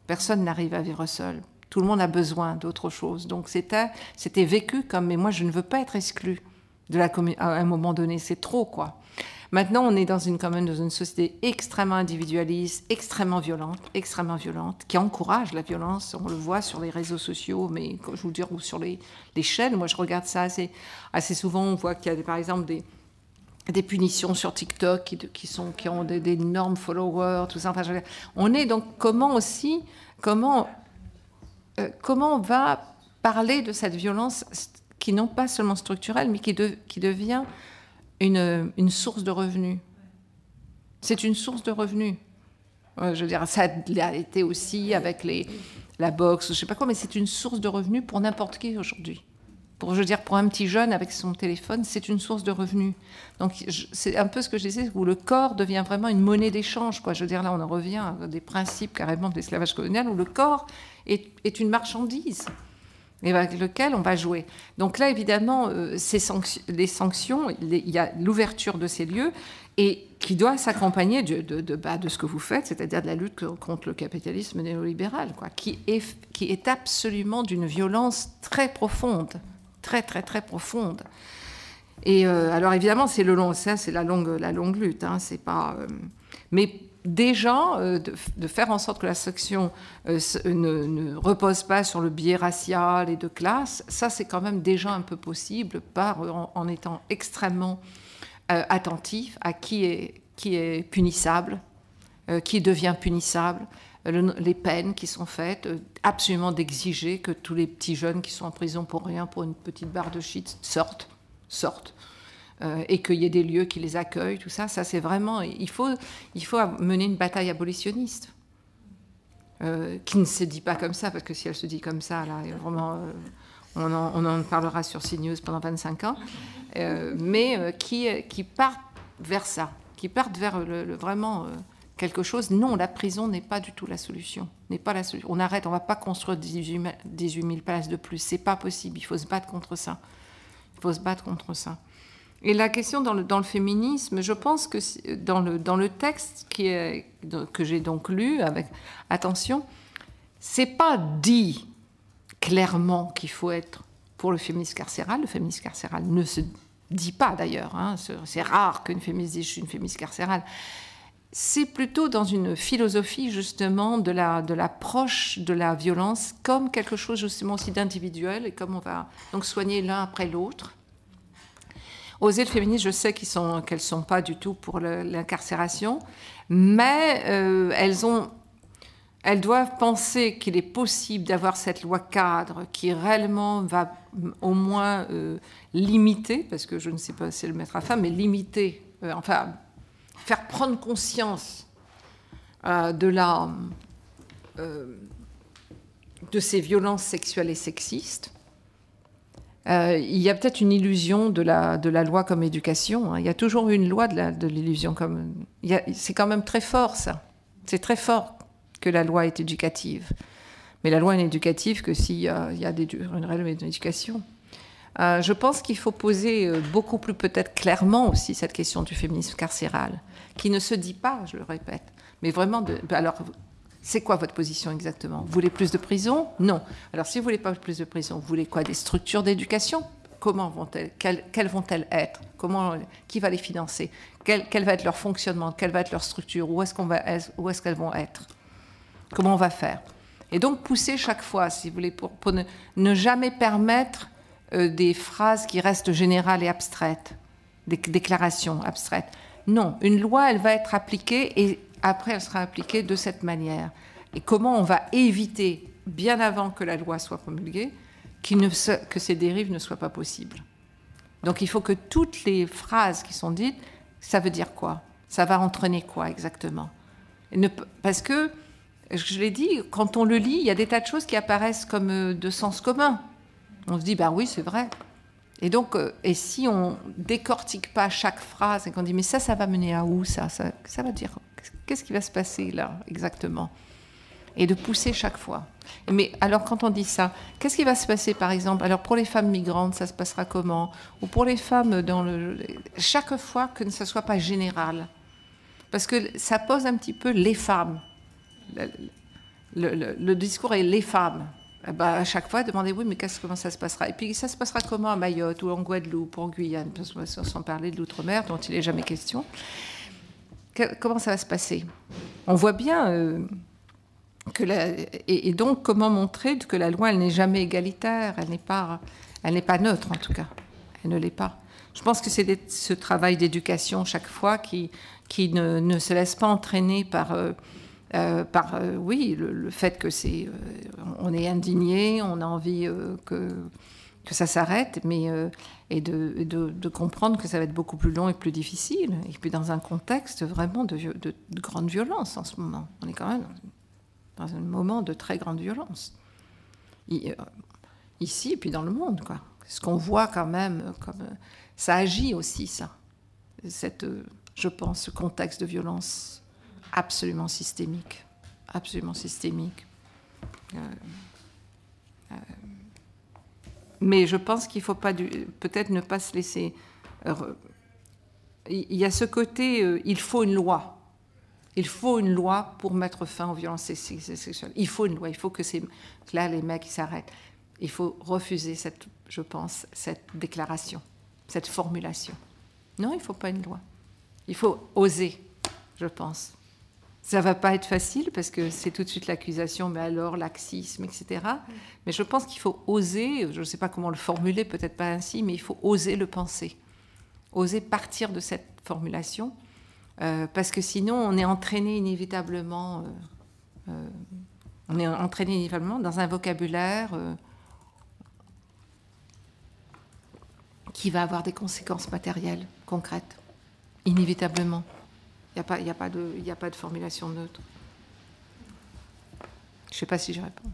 Personne n'arrive à vivre seul. Tout le monde a besoin d'autre chose. Donc c'était vécu comme, mais moi je ne veux pas être exclue de la communauté à un moment donné. C'est trop, quoi. Maintenant, on est quand même dans une société extrêmement individualiste, extrêmement violente, qui encourage la violence. On le voit sur les réseaux sociaux, mais je vous dire, ou sur les chaînes. Moi, je regarde ça assez souvent. On voit qu'il y a par exemple des punitions sur TikTok qui ont d'énormes followers, tout ça. Enfin, on est donc comment on va parler de cette violence qui non pas seulement structurelle, mais qui devient une source de revenus. C'est une source de revenus. Je veux dire, ça a été aussi avec la boxe, je ne sais pas quoi, mais c'est une source de revenus pour n'importe qui aujourd'hui. Je veux dire, pour un petit jeune avec son téléphone, c'est une source de revenus. Donc, c'est un peu ce que je disais, où le corps devient vraiment une monnaie d'échange, quoi. Je veux dire, là, on en revient à des principes carrément de l'esclavage colonial, où le corps est une marchandise et avec lequel on va jouer. Donc là, évidemment, les sanctions, il y a l'ouverture de ces lieux, et qui doit s'accompagner de ce que vous faites, c'est-à-dire de la lutte contre le capitalisme néolibéral, quoi, qui est absolument d'une violence très profonde. Très, très, très profonde. Et alors, évidemment, c'est la longue lutte. Hein, c'est pas, mais déjà, de faire en sorte que la sanction ne repose pas sur le biais racial et de classe, ça, c'est quand même déjà un peu possible en étant extrêmement attentif à qui est punissable, qui devient punissable, les peines qui sont faites, absolument d'exiger que tous les petits jeunes qui sont en prison pour rien, pour une petite barre de shit, sortent, et qu'il y ait des lieux qui les accueillent, tout ça, c'est vraiment... Il faut mener une bataille abolitionniste, qui ne se dit pas comme ça, parce que si elle se dit comme ça, là, vraiment, on en parlera sur CNews pendant 25 ans, mais qui partent vers ça, qui partent vers vraiment... quelque chose. Non, la prison n'est pas du tout la solution. On arrête, on ne va pas construire 18 000 places de plus. Ce n'est pas possible. Il faut se battre contre ça. Et la question dans le féminisme, je pense que dans le texte que j'ai donc lu avec attention, ce n'est pas dit clairement qu'il faut être pour le féminisme carcéral. Le féminisme carcéral ne se dit pas d'ailleurs. Hein. C'est rare qu'une féministe dise « je suis une féministe carcérale ». C'est plutôt dans une philosophie justement de l'approche de la violence comme quelque chose justement aussi d'individuel, et comme on va donc soigner l'un après l'autre. Oser le féminisme, je sais qu'elles sont pas du tout pour l'incarcération, mais elles doivent penser qu'il est possible d'avoir cette loi cadre qui réellement va au moins limiter, parce que je ne sais pas si c'est le mettre à fin, mais limiter, faire prendre conscience de ces violences sexuelles et sexistes. Il y a peut-être une illusion de la loi comme éducation. Hein. Il y a toujours eu une loi de l'illusion comme... C'est quand même très fort, ça. C'est très fort que la loi est éducative. Mais la loi n'est éducative que s'il y a une réelle éducation. Je pense qu'il faut poser beaucoup plus peut-être clairement aussi cette question du féminisme carcéral, qui ne se dit pas, je le répète, mais vraiment alors, c'est quoi votre position exactement? Vous voulez plus de prison? Non. Alors, si vous voulez pas plus de prison, vous voulez quoi? Des structures d'éducation? Comment vont-elles? Quelles vont-elles être? Qui va les financer? Quel va être leur fonctionnement? Quelle va être leur structure? Où est-ce qu'elles vont être? Comment on va faire? Et donc, pousser chaque fois, si vous voulez, pour ne jamais permettre des phrases qui restent générales et abstraites, des déclarations abstraites. Non, une loi, elle va être appliquée et après, elle sera appliquée de cette manière. Et comment on va éviter, bien avant que la loi soit promulguée, que ces dérives ne soient pas possibles. Donc il faut que toutes les phrases qui sont dites, ça veut dire quoi? Ça va entraîner quoi exactement? Parce que, je l'ai dit, quand on le lit, il y a des tas de choses qui apparaissent comme de sens commun. On se dit, bah oui, c'est vrai. Et donc, et si on décortique pas chaque phrase et qu'on dit, mais ça va mener à où ça va dire, qu'est-ce qui va se passer là exactement? Et de pousser chaque fois. Mais alors, quand on dit ça, qu'est-ce qui va se passer, par exemple? Alors, pour les femmes migrantes, ça se passera comment? Ou pour les femmes chaque fois que ce ne soit pas général. Parce que ça pose un petit peu les femmes. Le discours est les femmes. À chaque fois, demandez oui, mais comment ça se passera? Et puis, ça se passera comment à Mayotte ou en Guadeloupe ou en Guyane? Parce que, sans parler de l'outre-mer, dont il n'est jamais question. Comment ça va se passer? On voit bien et donc, comment montrer que la loi, elle n'est jamais égalitaire, elle n'est pas neutre, en tout cas. Elle ne l'est pas. Je pense que c'est ce travail d'éducation, chaque fois, qui ne se laisse pas entraîner par oui, le fait que on est indigné, on a envie que ça s'arrête, mais et de comprendre que ça va être beaucoup plus long et plus difficile, et puis dans un contexte vraiment de grande violence en ce moment. On est quand même dans un moment de très grande violence. Ici et puis dans le monde, quoi. Ce qu'on voit quand même, comme ça agit aussi, ça. Je pense, ce contexte de violence absolument systémique. Absolument systémique. Mais je pense qu'il ne faut pas peut-être ne pas se laisser... il y a ce côté, il faut une loi. Il faut une loi pour mettre fin aux violences sexuelles. Il faut une loi, il faut que là, les mecs s'arrêtent. Il faut refuser, je pense, cette déclaration, cette formulation. Non, il ne faut pas une loi. Il faut oser, je pense. Ça ne va pas être facile parce que c'est tout de suite l'accusation, mais alors laxisme, etc. Mais je pense qu'il faut oser, je ne sais pas comment le formuler, peut-être pas ainsi, mais il faut oser le penser. Oser partir de cette formulation, parce que sinon on est entraîné inévitablement, dans un vocabulaire qui va avoir des conséquences matérielles, concrètes, inévitablement. Il n'y a pas de formulation neutre. Je ne sais pas si je réponds.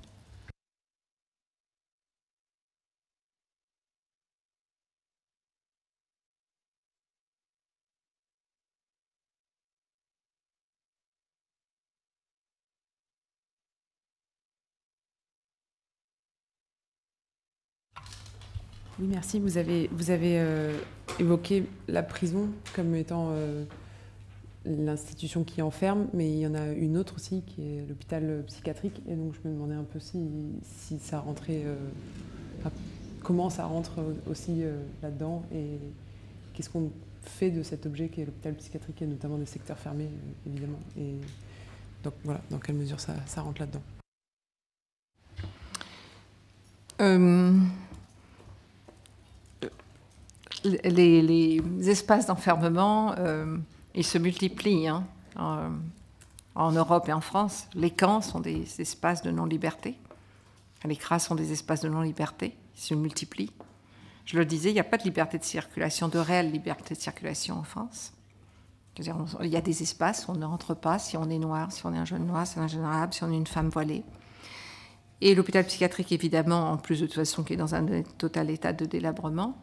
Oui, merci. Vous avez évoqué la prison comme étant l'institution qui enferme, mais il y en a une autre aussi qui est l'hôpital psychiatrique. Et donc je me demandais un peu si ça rentrait, comment ça rentre aussi là-dedans, et qu'est-ce qu'on fait de cet objet qui est l'hôpital psychiatrique, et notamment des secteurs fermés, évidemment. Et donc voilà, dans quelle mesure ça rentre là-dedans. Les espaces d'enfermement, ils se multiplient hein, en Europe et en France. Les camps sont des espaces de non-liberté. Les CRA sont des espaces de non-liberté. Ils se multiplient. Je le disais, il n'y a pas de liberté de circulation, de réelle liberté de circulation en France. C'est-à-dire, il y a des espaces où on ne rentre pas si on est noir, si on est un jeune noir, si on est un jeune arabe, si on est une femme voilée. Et l'hôpital psychiatrique, évidemment, en plus de toute façon, qui est dans un total état de délabrement.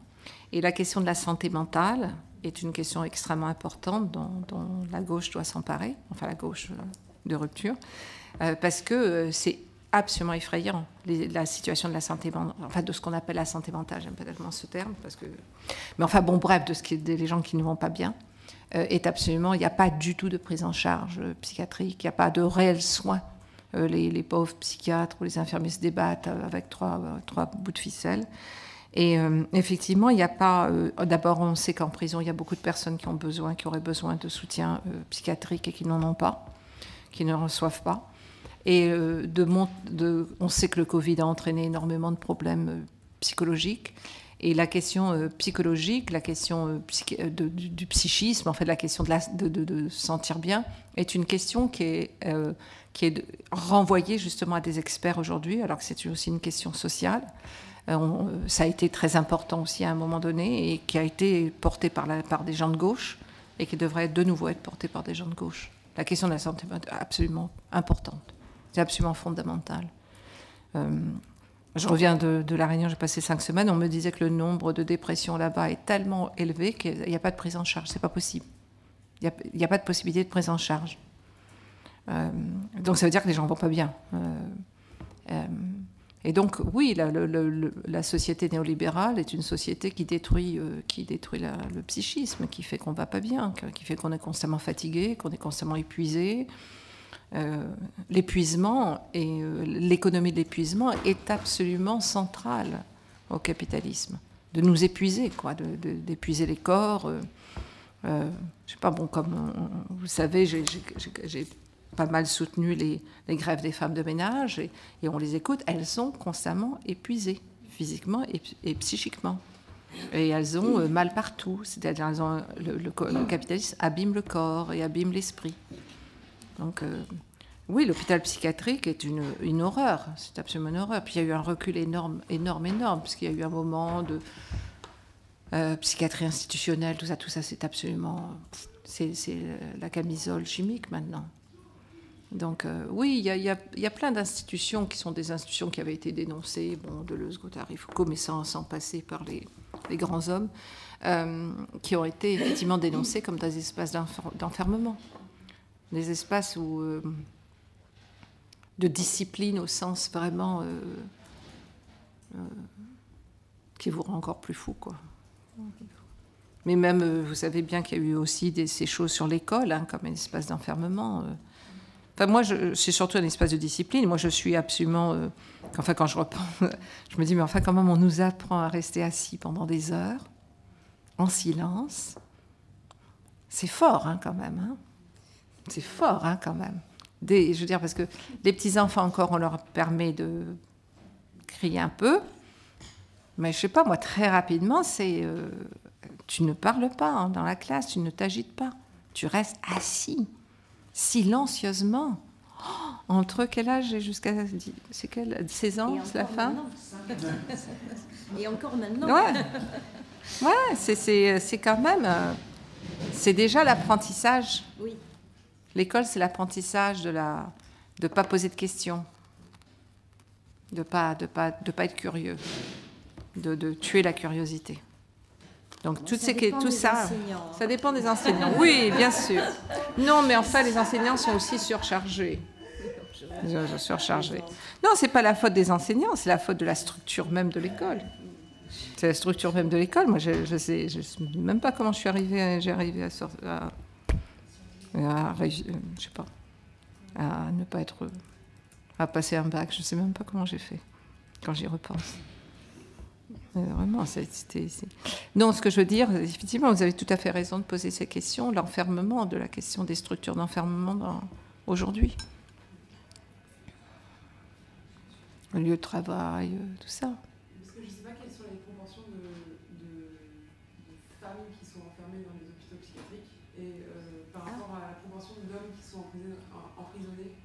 Et la question de la santé mentale est une question extrêmement importante dont la gauche doit s'emparer, enfin la gauche de rupture, parce que c'est absolument effrayant, la situation de la santé mentale, enfin de ce qu'on appelle la santé mentale, j'aime pas tellement ce terme, parce que... Mais enfin bon, bref, des gens qui ne vont pas bien, est absolument... Il n'y a pas du tout de prise en charge psychiatrique, il n'y a pas de réels soins. Les pauvres psychiatres ou les infirmiers se débattent avec trois bouts de ficelle. Et effectivement, il n'y a pas... D'abord, on sait qu'en prison, il y a beaucoup de personnes qui auraient besoin de soutien psychiatrique et qui n'en ont pas, qui ne reçoivent pas. Et on sait que le Covid a entraîné énormément de problèmes psychologiques. Et la question psychologique, la question du psychisme, en fait, la question de se sentir bien, est une question qui est renvoyée justement à des experts aujourd'hui, alors que c'est aussi une question sociale. Ça a été très important aussi à un moment donné et qui a été porté par des gens de gauche et qui devrait de nouveau être porté par des gens de gauche. La question de la santé est absolument importante, c'est absolument fondamental. Je reviens de La Réunion, j'ai passé 5 semaines, on me disait que le nombre de dépressions là-bas est tellement élevé qu'il n'y a pas de prise en charge, c'est pas possible. Il n'y a pas de possibilité de prise en charge. Donc ça veut dire que les gens ne vont pas bien. Et donc, oui, la société néolibérale est une société qui détruit le psychisme, qui fait qu'on ne va pas bien, qui fait qu'on est constamment fatigué, qu'on est constamment épuisé. L'épuisement et l'économie de l'épuisement est absolument centrale au capitalisme. De nous épuiser, quoi, d'épuiser les corps. Je ne sais pas, bon, comme vous savez, j'ai pas mal soutenu les grèves des femmes de ménage et on les écoute, elles sont constamment épuisées, physiquement et psychiquement. Et elles ont mal partout, c'est-à-dire le capitalisme abîme le corps et abîme l'esprit. Donc Oui, l'hôpital psychiatrique est une horreur, c'est absolument une horreur. Puis il y a eu un recul énorme, parce qu'il y a eu un moment de psychiatrie institutionnelle, tout ça, c'est absolument... C'est la camisole chimique maintenant. Donc oui, il y a plein d'institutions qui sont des institutions qui avaient été dénoncées, bon, Deleuze, Guattari, Foucault, mais sans passer par les grands hommes, qui ont été effectivement dénoncées comme des espaces d'enfermement. Des espaces où... de discipline au sens vraiment qui vous rend encore plus fou, quoi. Mais même, vous savez bien qu'il y a eu aussi ces choses sur l'école, hein, comme un espace d'enfermement. Enfin, moi, c'est surtout un espace de discipline. Moi, je suis absolument... enfin, quand je reprends, je me dis, mais enfin, quand même, on nous apprend à rester assis pendant des heures, en silence. C'est fort, hein, quand même. Hein. C'est fort, hein, quand même. Je veux dire, parce que les petits-enfants, encore, on leur permet de crier un peu. Mais je sais pas, moi, très rapidement, c'est... tu ne parles pas hein, dans la classe, tu ne t'agites pas. Tu restes assis, silencieusement. Oh, entre quel âge et jusqu'à... C'est quel 16 ans, c'est la fin. Et encore maintenant. Ouais, c'est quand même... c'est déjà l'apprentissage. Oui. L'école, c'est l'apprentissage de ne pas poser de questions, de pas être curieux, de tuer la curiosité. Donc tout ça, ça dépend des enseignants. Oui, bien sûr. Non, mais enfin, les enseignants sont aussi surchargés. Non, c'est pas la faute des enseignants, c'est la faute de la structure même de l'école. C'est la structure même de l'école. Moi, je sais même pas comment j'ai arrivé à je sais pas, à ne pas être, à passer un bac. Je sais même pas comment j'ai fait quand j'y repense. Vraiment, non, ce que je veux dire, effectivement, vous avez tout à fait raison de poser ces questions, l'enfermement, de la question des structures d'enfermement aujourd'hui. Le lieu de travail, tout ça. Parce que je ne sais pas quelles sont les proportions de femmes qui sont enfermées dans les hôpitaux psychiatriques et par rapport à la proportion d'hommes qui sont emprisonnés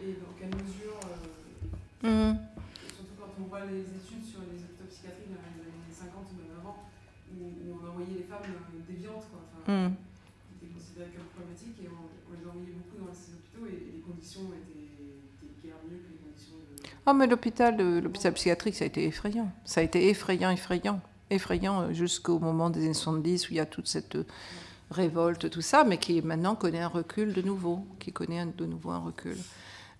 et dans quelle mesure, surtout quand on voit les études sur les hôpitaux psychiatriques dans les années 50 ou même avant, où on envoyait les femmes déviantes, quoi. Enfin, c'était considéré comme problématique et on les envoyait beaucoup dans ces hôpitaux et les conditions étaient guère mieux que les conditions de... Ah, mais l'hôpital psychiatrique, ça a été effrayant. Ça a été effrayant jusqu'au moment des années 70 où il y a toute cette révolte, tout ça, mais qui maintenant connaît un recul de nouveau, de nouveau un recul.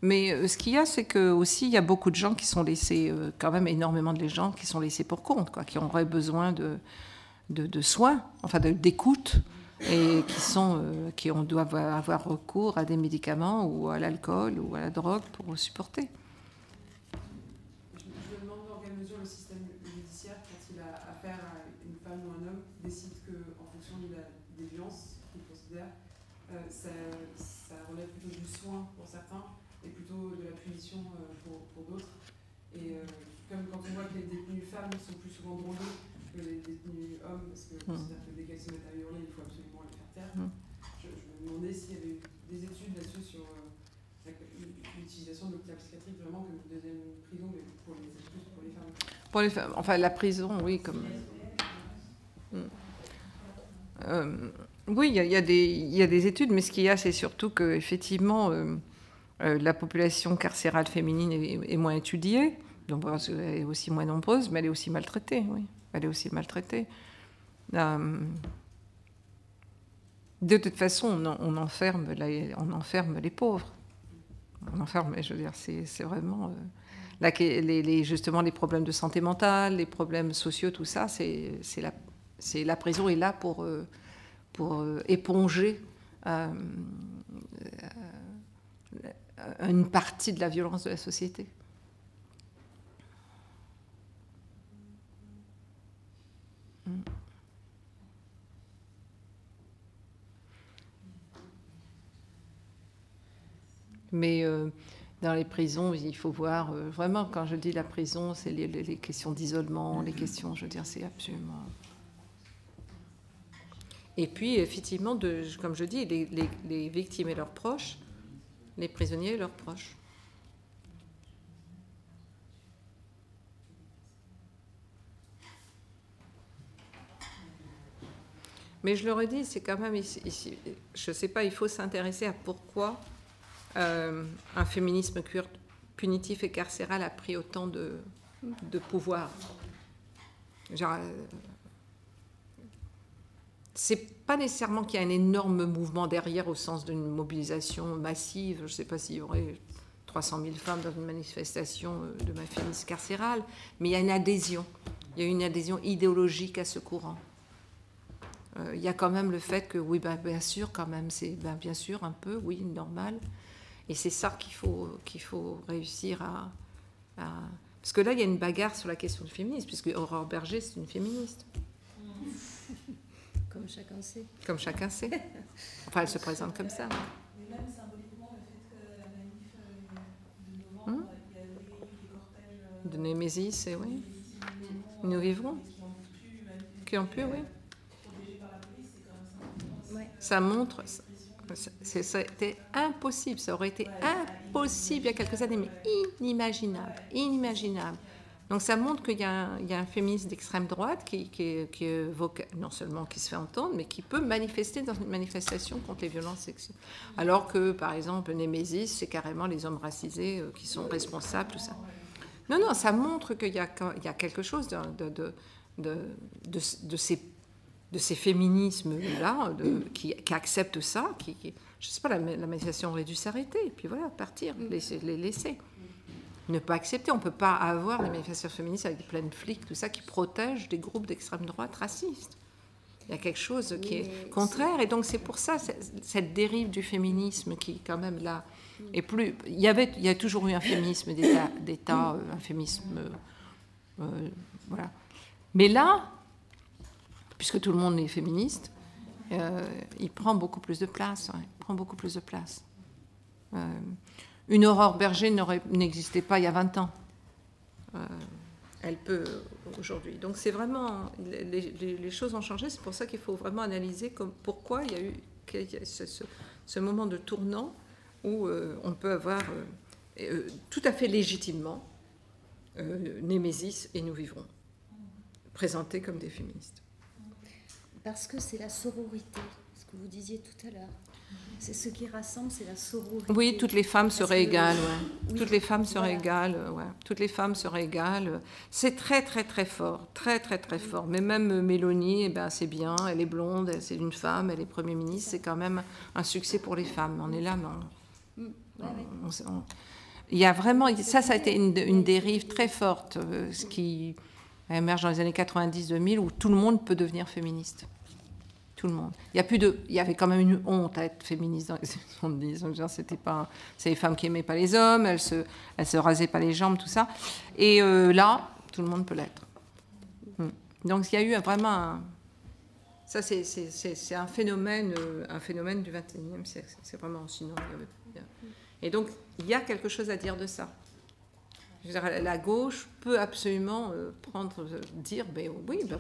Mais ce qu'il y a, c'est que aussi il y a beaucoup de gens qui sont laissés, quand même énormément de gens qui sont laissés pour compte, quoi, qui auraient besoin de soins, enfin d'écoute, et qui doivent avoir recours à des médicaments ou à l'alcool ou à la drogue pour supporter. Je me demande dans quelle mesure le système judiciaire, quand il a affaire à une femme ou un homme, décide qu'en fonction des violences qu'il considère, ça relève plutôt du soin pour certains et plutôt de la punition pour d'autres. Et comme quand on voit que les détenues femmes sont plus souvent droguées que les détenus hommes, parce que considère que dès qu'elles se mettent à hurler, il faut absolument les faire taire. Je me demandais s'il y avait eu des études là-dessus sur l'utilisation de l'hôpital psychiatrique vraiment comme une deuxième prison, mais plus pour les femmes. Pour les femmes, enfin la prison, oui, comme... oui, il y a des études, mais ce qu'il y a, c'est surtout qu'effectivement, la population carcérale féminine est moins étudiée, donc elle est aussi moins nombreuse, mais elle est aussi maltraitée, oui. Elle est aussi maltraitée. De toute façon, on enferme les pauvres. On enferme, je veux dire, c'est vraiment... justement, les problèmes de santé mentale, les problèmes sociaux, tout ça, la prison est là pour éponger une partie de la violence de la société. Mais dans les prisons, il faut voir, vraiment, quand je dis la prison, c'est les questions d'isolement, les questions, je veux dire, c'est absolument... Et puis, effectivement, comme je dis, les victimes et leurs proches les prisonniers et leurs proches. Mais je leur ai dit, c'est quand même ici, je ne sais pas, il faut s'intéresser à pourquoi un féminisme punitif et carcéral a pris autant de pouvoir. Genre, c'est pas nécessairement qu'il y a un énorme mouvement derrière au sens d'une mobilisation massive. Je ne sais pas s'il y aurait 300 000 femmes dans une manifestation de ma féminisme carcéral, mais il y a une adhésion. Il y a une adhésion idéologique à ce courant. Il y a quand même le fait que, oui, ben, bien sûr, quand même, c'est bien sûr un peu, oui, normal. Et c'est ça qu'il faut réussir à... Parce que là, il y a une bagarre sur la question du féminisme, puisque Aurore Berger, c'est une féministe. Comme chacun sait. Comme chacun sait. Enfin, elle se présente comme ça. Mais même symboliquement, le fait que la manif de novembre, il y avait des cortèges... de Némésis, et oui. Nous vivrons. Qui ont pu, oui. Ça montre, c'était impossible, ça aurait été impossible il y a quelques années, mais inimaginable, inimaginable. Donc ça montre qu'il y a un féminisme d'extrême droite qui évoque, non seulement qui se fait entendre, mais qui peut manifester dans une manifestation contre les violences sexuelles. Alors que, par exemple, Némésis, c'est carrément les hommes racisés qui sont responsables, tout ça. Non, non, ça montre qu'il y a quelque chose de ces féminismes-là, qui acceptent ça, je ne sais pas, la manifestation aurait dû s'arrêter, et puis voilà, partir, les laisser. Ne pas accepter, on ne peut pas avoir des manifestations féministes avec plein de flics, tout ça, qui protègent des groupes d'extrême droite racistes. Il y a quelque chose qui est contraire, et donc c'est pour ça, cette dérive du féminisme qui, quand même, là, est plus... Il y a toujours eu un féminisme d'État, un féminisme... voilà. Mais là... puisque tout le monde est féministe, il prend beaucoup plus de place. Ouais, il prend beaucoup plus de place. Une Aurore Berger n'existait pas il y a 20 ans. Elle peut aujourd'hui. Donc c'est vraiment... Les choses ont changé. C'est pour ça qu'il faut vraiment analyser pourquoi il y a eu ce moment de tournant où on peut avoir tout à fait légitimement Némésis et Nous vivrons, présentés comme des féministes. Parce que c'est la sororité, ce que vous disiez tout à l'heure. C'est ce qui rassemble, c'est la sororité. Oui, toutes les femmes seraient égales. Ouais. Oui, toutes les femmes seraient égales. Ouais. Toutes les femmes seraient égales. C'est très, très, très fort. Très, très, très fort. Mais même Mélanie, eh ben, c'est bien. Elle est blonde, c'est une femme, elle est Premier ministre. C'est quand même un succès pour les femmes. On est là, mais il y a vraiment... Ça a été une dérive très forte, ce qui émerge dans les années 90-2000, où tout le monde peut devenir féministe. Tout le monde. Il y avait quand même une honte à être féministe dans les années 70. C'était pas, c'est les femmes qui aimaient pas les hommes, elles se rasaient pas les jambes, tout ça. Et là, tout le monde peut l'être. Donc il y a eu vraiment ça, c'est un phénomène du XXIe siècle. C'est vraiment sinon. Et donc il y a quelque chose à dire de ça. Je veux dire, la gauche peut absolument dire, ben oui, ben,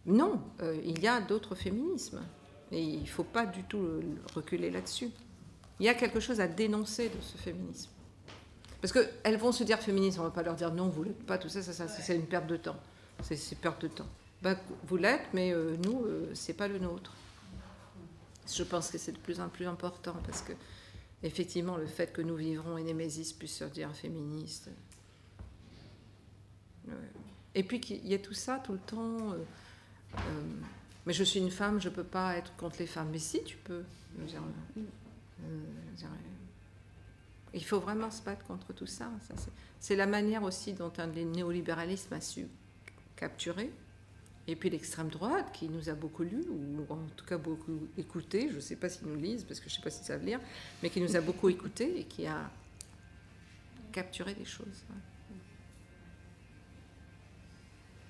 non, il y a d'autres féminismes. Et il ne faut pas du tout reculer là-dessus. Il y a quelque chose à dénoncer de ce féminisme. Parce qu'elles vont se dire féministes, on ne va pas leur dire non, vous ne l'êtes pas, tout ça, c'est une perte de temps. C'est perte de temps. Ben, vous l'êtes, mais nous, ce n'est pas le nôtre. Je pense que c'est de plus en plus important, parce que, effectivement, le fait que nous vivrons et Némésis puisse se dire féministe. Et puis qu'il y a tout ça, tout le temps... mais je suis une femme, je ne peux pas être contre les femmes. Mais si, tu peux. Il faut vraiment se battre contre tout ça. C'est la manière aussi dont le néolibéralisme a su capturer. Et puis l'extrême droite, qui nous a beaucoup lu, ou en tout cas beaucoup écouté, je ne sais pas s'ils nous lisent, parce que je ne sais pas s'ils savent lire, mais qui nous a beaucoup écouté et qui a capturé des choses.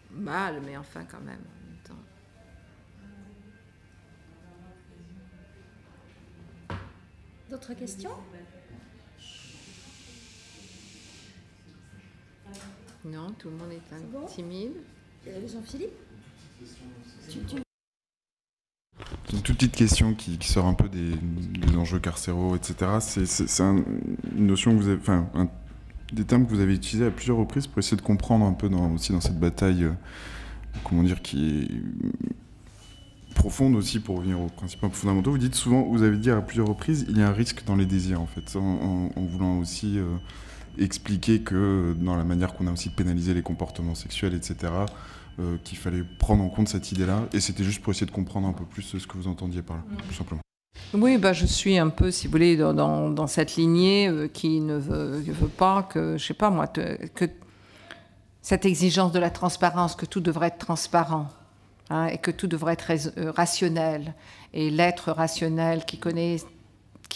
Mal, mais enfin quand même. D'autres questions? Non, tout le monde est timide. Jean-Philippe? une toute petite question qui sort un peu des enjeux carcéraux, etc. C'est une notion que vous avez, enfin, des termes que vous avez utilisés à plusieurs reprises pour essayer de comprendre un peu aussi dans cette bataille, comment dire, qui est profonde aussi, pour revenir aux principes fondamentaux. Vous dites souvent, vous avez dit à plusieurs reprises, il y a un risque dans les désirs, en fait, en voulant aussi expliquer que dans la manière qu'on a aussi de pénaliser les comportements sexuels, etc., qu'il fallait prendre en compte cette idée-là, et c'était juste pour essayer de comprendre un peu plus ce que vous entendiez par là, tout simplement. Oui, je suis un peu, si vous voulez, dans cette lignée qui ne veut pas que, je sais pas moi, que cette exigence de la transparence, que tout devrait être transparent, hein, et que tout devrait être rationnel, et l'être rationnel qui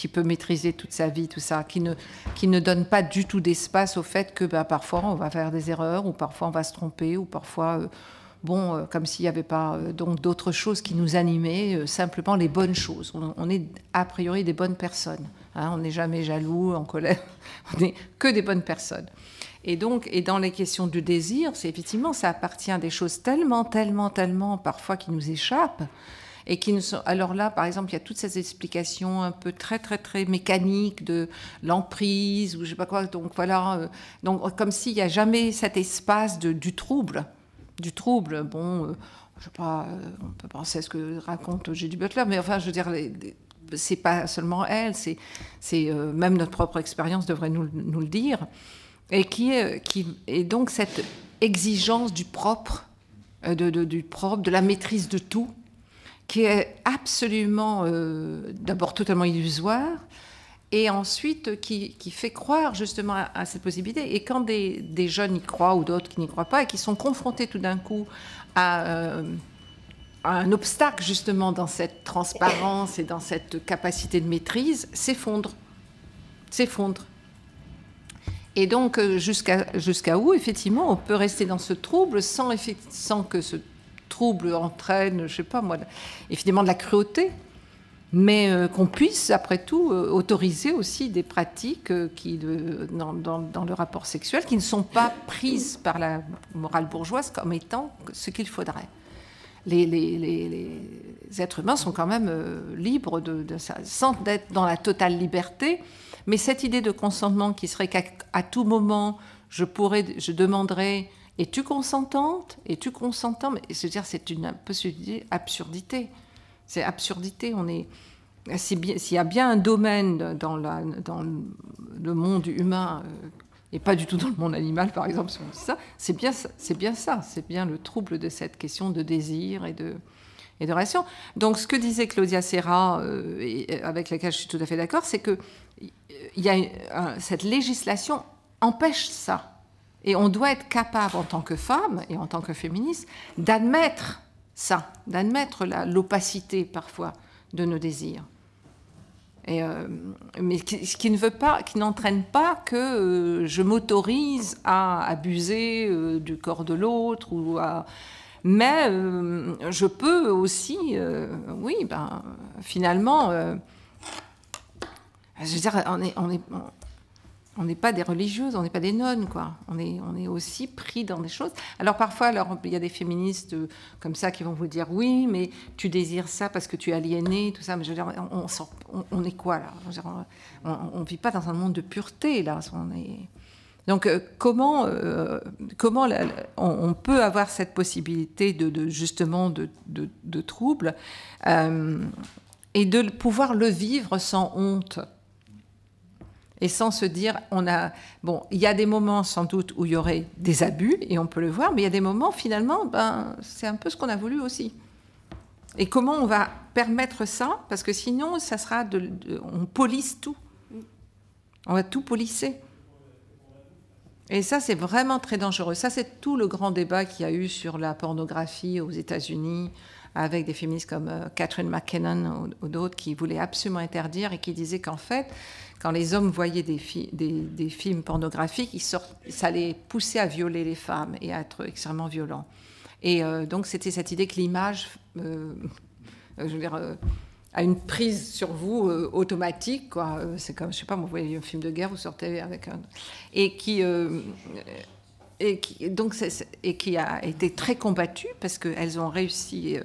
peut maîtriser toute sa vie, tout ça, qui ne donne pas du tout d'espace au fait que parfois on va faire des erreurs, ou parfois on va se tromper, ou parfois, comme s'il n'y avait pas donc d'autres choses qui nous animaient, simplement les bonnes choses. On est a priori des bonnes personnes, hein, on n'est jamais jaloux, en colère, on n'est que des bonnes personnes. Et dans les questions du désir, c'est effectivement, ça appartient à des choses tellement parfois qui nous échappent, et qui ne sont... Alors là, par exemple, il y a toutes ces explications un peu très mécaniques de l'emprise, ou je sais pas quoi, donc voilà, donc comme s'il n'y a jamais cet espace du trouble. Je sais pas, on peut penser à ce que raconte Judy Butler, mais enfin, je veux dire, c'est pas seulement elle, c'est même notre propre expérience devrait nous le dire, et donc cette exigence du propre, de la maîtrise de tout, qui est absolument, d'abord totalement illusoire, et ensuite qui fait croire justement à cette possibilité. Et quand des jeunes y croient, ou d'autres qui n'y croient pas, et qui sont confrontés tout d'un coup à un obstacle justement dans cette transparence et dans cette capacité de maîtrise, s'effondrent. Et donc jusqu'à où, effectivement, on peut rester dans ce trouble sans que ce trouble entraîne, je sais pas moi, évidemment de la cruauté, mais qu'on puisse, après tout, autoriser aussi des pratiques dans le rapport sexuel qui ne sont pas prises par la morale bourgeoise comme étant ce qu'il faudrait. Les êtres humains sont quand même libres de ça, sans être dans la totale liberté, mais cette idée de consentement qui serait qu'à tout moment, je demanderais « Es-tu consentante ? Es-tu consentant ?» Mais je veux dire, c'est une absurdité. C'est absurdité. S'il y a bien un domaine dans le monde humain, et pas du tout dans le monde animal, par exemple, si on dit ça, c'est bien ça. C'est bien le trouble de cette question de désir et de relation. Donc, ce que disait Claudia Serra, avec laquelle je suis tout à fait d'accord, c'est que cette législation empêche ça. Et on doit être capable, en tant que femme et en tant que féministe, d'admettre ça, d'admettre l'opacité, parfois, de nos désirs. Mais ce qui n'entraîne pas que je m'autorise à abuser du corps de l'autre, mais je peux aussi, finalement, je veux dire, on n'est pas des religieuses, on n'est pas des nonnes, quoi. On est aussi pris dans des choses. Alors parfois, il y a des féministes comme ça qui vont vous dire oui, mais tu désires ça parce que tu es aliénée, tout ça. Mais je veux dire, on est quoi là? On vit pas dans un monde de pureté là. Donc comment on peut avoir cette possibilité justement de trouble et de pouvoir le vivre sans honte? Et sans se dire, il y a des moments sans doute où il y aurait des abus, et on peut le voir, mais il y a des moments, finalement, c'est un peu ce qu'on a voulu aussi. Et comment on va permettre ça? Parce que sinon, ça sera on police tout. On va tout policer. Et ça, c'est vraiment très dangereux. Ça, c'est tout le grand débat qu'il y a eu sur la pornographie aux États-Unis, avec des féministes comme Catherine McKinnon ou d'autres qui voulaient absolument interdire et qui disaient qu'en fait, quand les hommes voyaient des films pornographiques, ça les poussait à violer les femmes et à être extrêmement violents. Et donc, c'était cette idée que l'image, a une prise sur vous automatique, quoi. C'est comme, je sais pas, vous voyez un film de guerre, vous sortez avec un... Et qui a été très combattue parce qu'elles ont réussi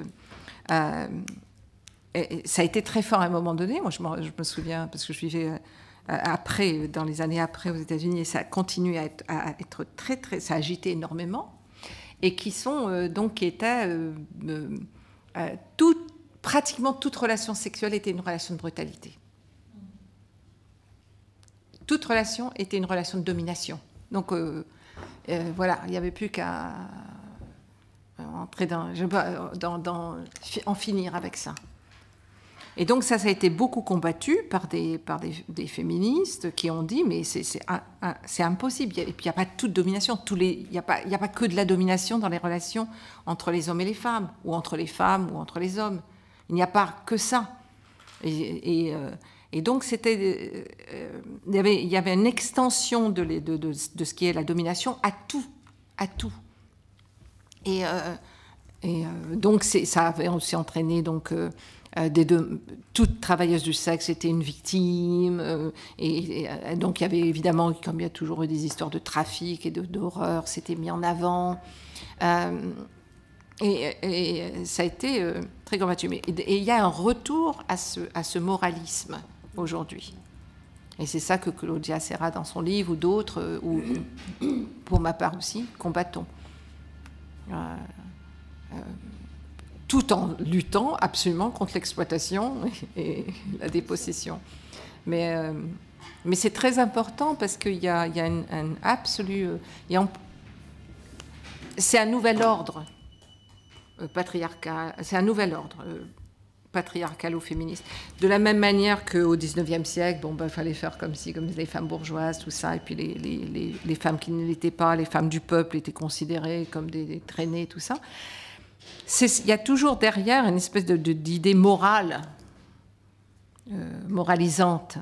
ça a été très fort à un moment donné. Moi, je me souviens, parce que je vivais après, dans les années après aux États-Unis, et ça a continué à être très, très... Ça a agité énormément. Et qui sont, donc, qui étaient... pratiquement toute relation sexuelle était une relation de brutalité. Toute relation était une relation de domination. Donc, voilà, il n'y avait plus qu'à entrer en finir avec ça. Et donc ça a été beaucoup combattu par des féministes qui ont dit mais c'est impossible. Et puis il n'y a pas toute domination. Il n'y a pas que de la domination dans les relations entre les hommes et les femmes, ou entre les femmes ou entre les hommes. Il n'y a pas que ça. Et donc c'était, il y avait une extension de ce qui est la domination à tout. Et donc ça avait aussi entraîné donc toute travailleuse du sexe était une victime, et donc il y avait évidemment, comme il y a toujours eu des histoires de trafic et d'horreur, c'était mis en avant, et ça a été très combattu. Et il y a un retour à ce moralisme aujourd'hui. Et c'est ça que Claudia Serra, dans son livre, ou d'autres, ou pour ma part aussi, combattons. Tout en luttant absolument contre l'exploitation et la dépossession. Mais c'est très important parce qu'il y a un absolu... c'est un nouvel ordre patriarcal, c'est un nouvel ordre patriarcalo-féministe. De la même manière qu'au XIXe siècle, il fallait faire comme les femmes bourgeoises, tout ça, et puis les femmes qui ne l'étaient pas, les femmes du peuple étaient considérées comme des traînées, tout ça. Il y a toujours derrière une espèce d'idée morale, moralisante.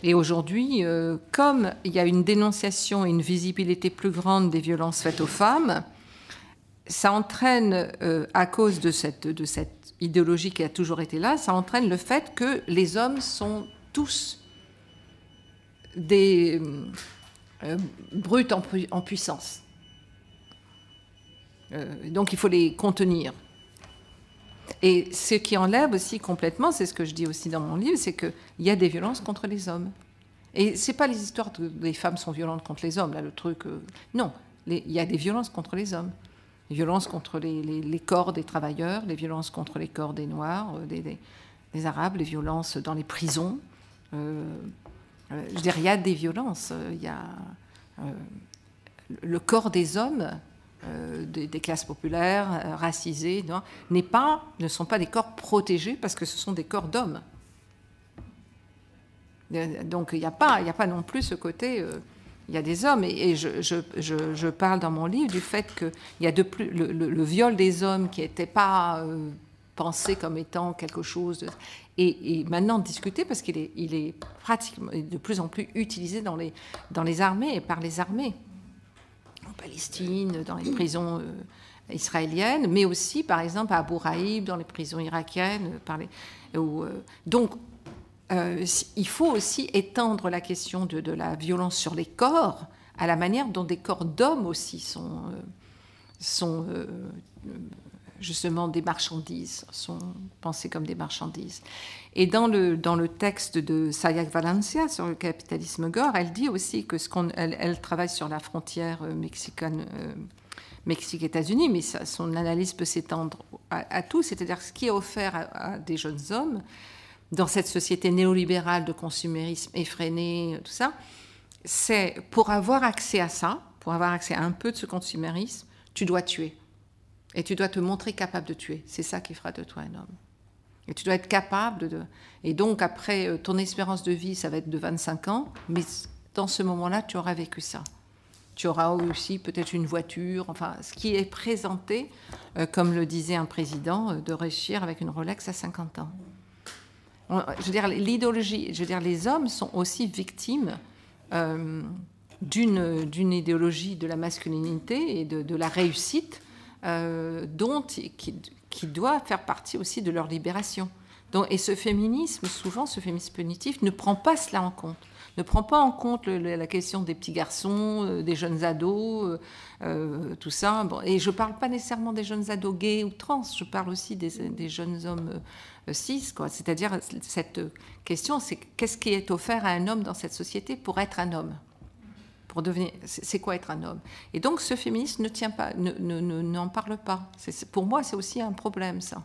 Et aujourd'hui, comme il y a une dénonciation et une visibilité plus grande des violences faites aux femmes, ça entraîne, à cause de cette idéologie qui a toujours été là, ça entraîne le fait que les hommes sont tous des brutes en puissance. Donc il faut les contenir. Et ce qui enlève aussi complètement, c'est ce que je dis aussi dans mon livre, c'est qu'il y a des violences contre les hommes. Et c'est pas les histoires de les femmes sont violentes contre les hommes, là, le truc... non, il y a des violences contre les hommes. Les violences contre les corps des travailleurs, les violences contre les corps des Noirs, des Arabes, les violences dans les prisons. Je veux dire, il y a des violences. Il y a le corps des hommes... des classes populaires, racisées, ne sont pas des corps protégés parce que ce sont des corps d'hommes. Donc il n'y a pas non plus ce côté... il y a des hommes, et je parle dans mon livre du fait qu'il y a le viol des hommes qui n'était pas pensé comme étant quelque chose... Et maintenant discuté parce qu'il est pratiquement de plus en plus utilisé dans les armées et par les armées. En Palestine, dans les prisons israéliennes, mais aussi, par exemple, à Abu Ghraib, dans les prisons irakiennes. Donc, il faut aussi étendre la question de la violence sur les corps à la manière dont des corps d'hommes aussi sont justement des marchandises, sont pensés comme des marchandises. Et dans le texte de Sayak Valencia sur le capitalisme gore, elle dit aussi que elle travaille sur la frontière Mexique-États-Unis, mais son analyse peut s'étendre à tout, c'est-à-dire ce qui est offert à des jeunes hommes dans cette société néolibérale de consumérisme effréné, tout ça, c'est pour avoir accès à ça, pour avoir accès à un peu de ce consumérisme, tu dois tuer. Et tu dois te montrer capable de tuer. C'est ça qui fera de toi un homme. Et tu dois être capable de... Et donc, après, ton espérance de vie, ça va être de 25 ans, mais dans ce moment-là, tu auras vécu ça. Tu auras aussi peut-être une voiture, enfin, ce qui est présenté, comme le disait un président, de réussir avec une Rolex à 50 ans. Je veux dire, l'idéologie, les hommes sont aussi victimes d'une idéologie de la masculinité et de la réussite, qui doit faire partie aussi de leur libération. Et ce féminisme, souvent, ce féminisme punitif, ne prend pas cela en compte. ne prend pas en compte la question des petits garçons, des jeunes ados, tout ça. Bon, et je ne parle pas nécessairement des jeunes ados gays ou trans, je parle aussi des jeunes hommes cis, quoi. C'est-à-dire, cette question, c'est qu'est-ce qui est offert à un homme dans cette société pour être un homme, pour devenir, c'est quoi être un homme? Et donc ce féminisme ne tient pas, n'en parle pas. Pour moi, c'est aussi un problème, ça.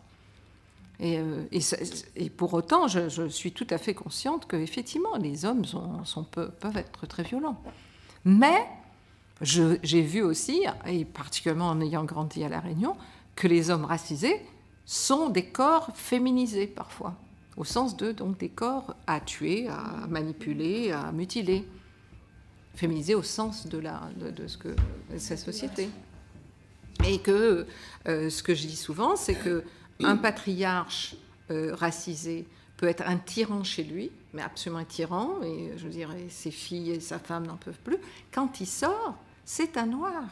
Et pour autant, je suis tout à fait consciente qu'effectivement, les hommes peuvent être très violents. Mais j'ai vu aussi, et particulièrement en ayant grandi à La Réunion, que les hommes racisés sont des corps féminisés parfois, au sens de donc des corps à tuer, à manipuler, à mutiler. Féminisés au sens de cette société. Et que ce que je dis souvent, c'est qu'un patriarche racisé peut être un tyran chez lui, mais absolument un tyran, et je dirais ses filles et sa femme n'en peuvent plus. Quand il sort, c'est un noir,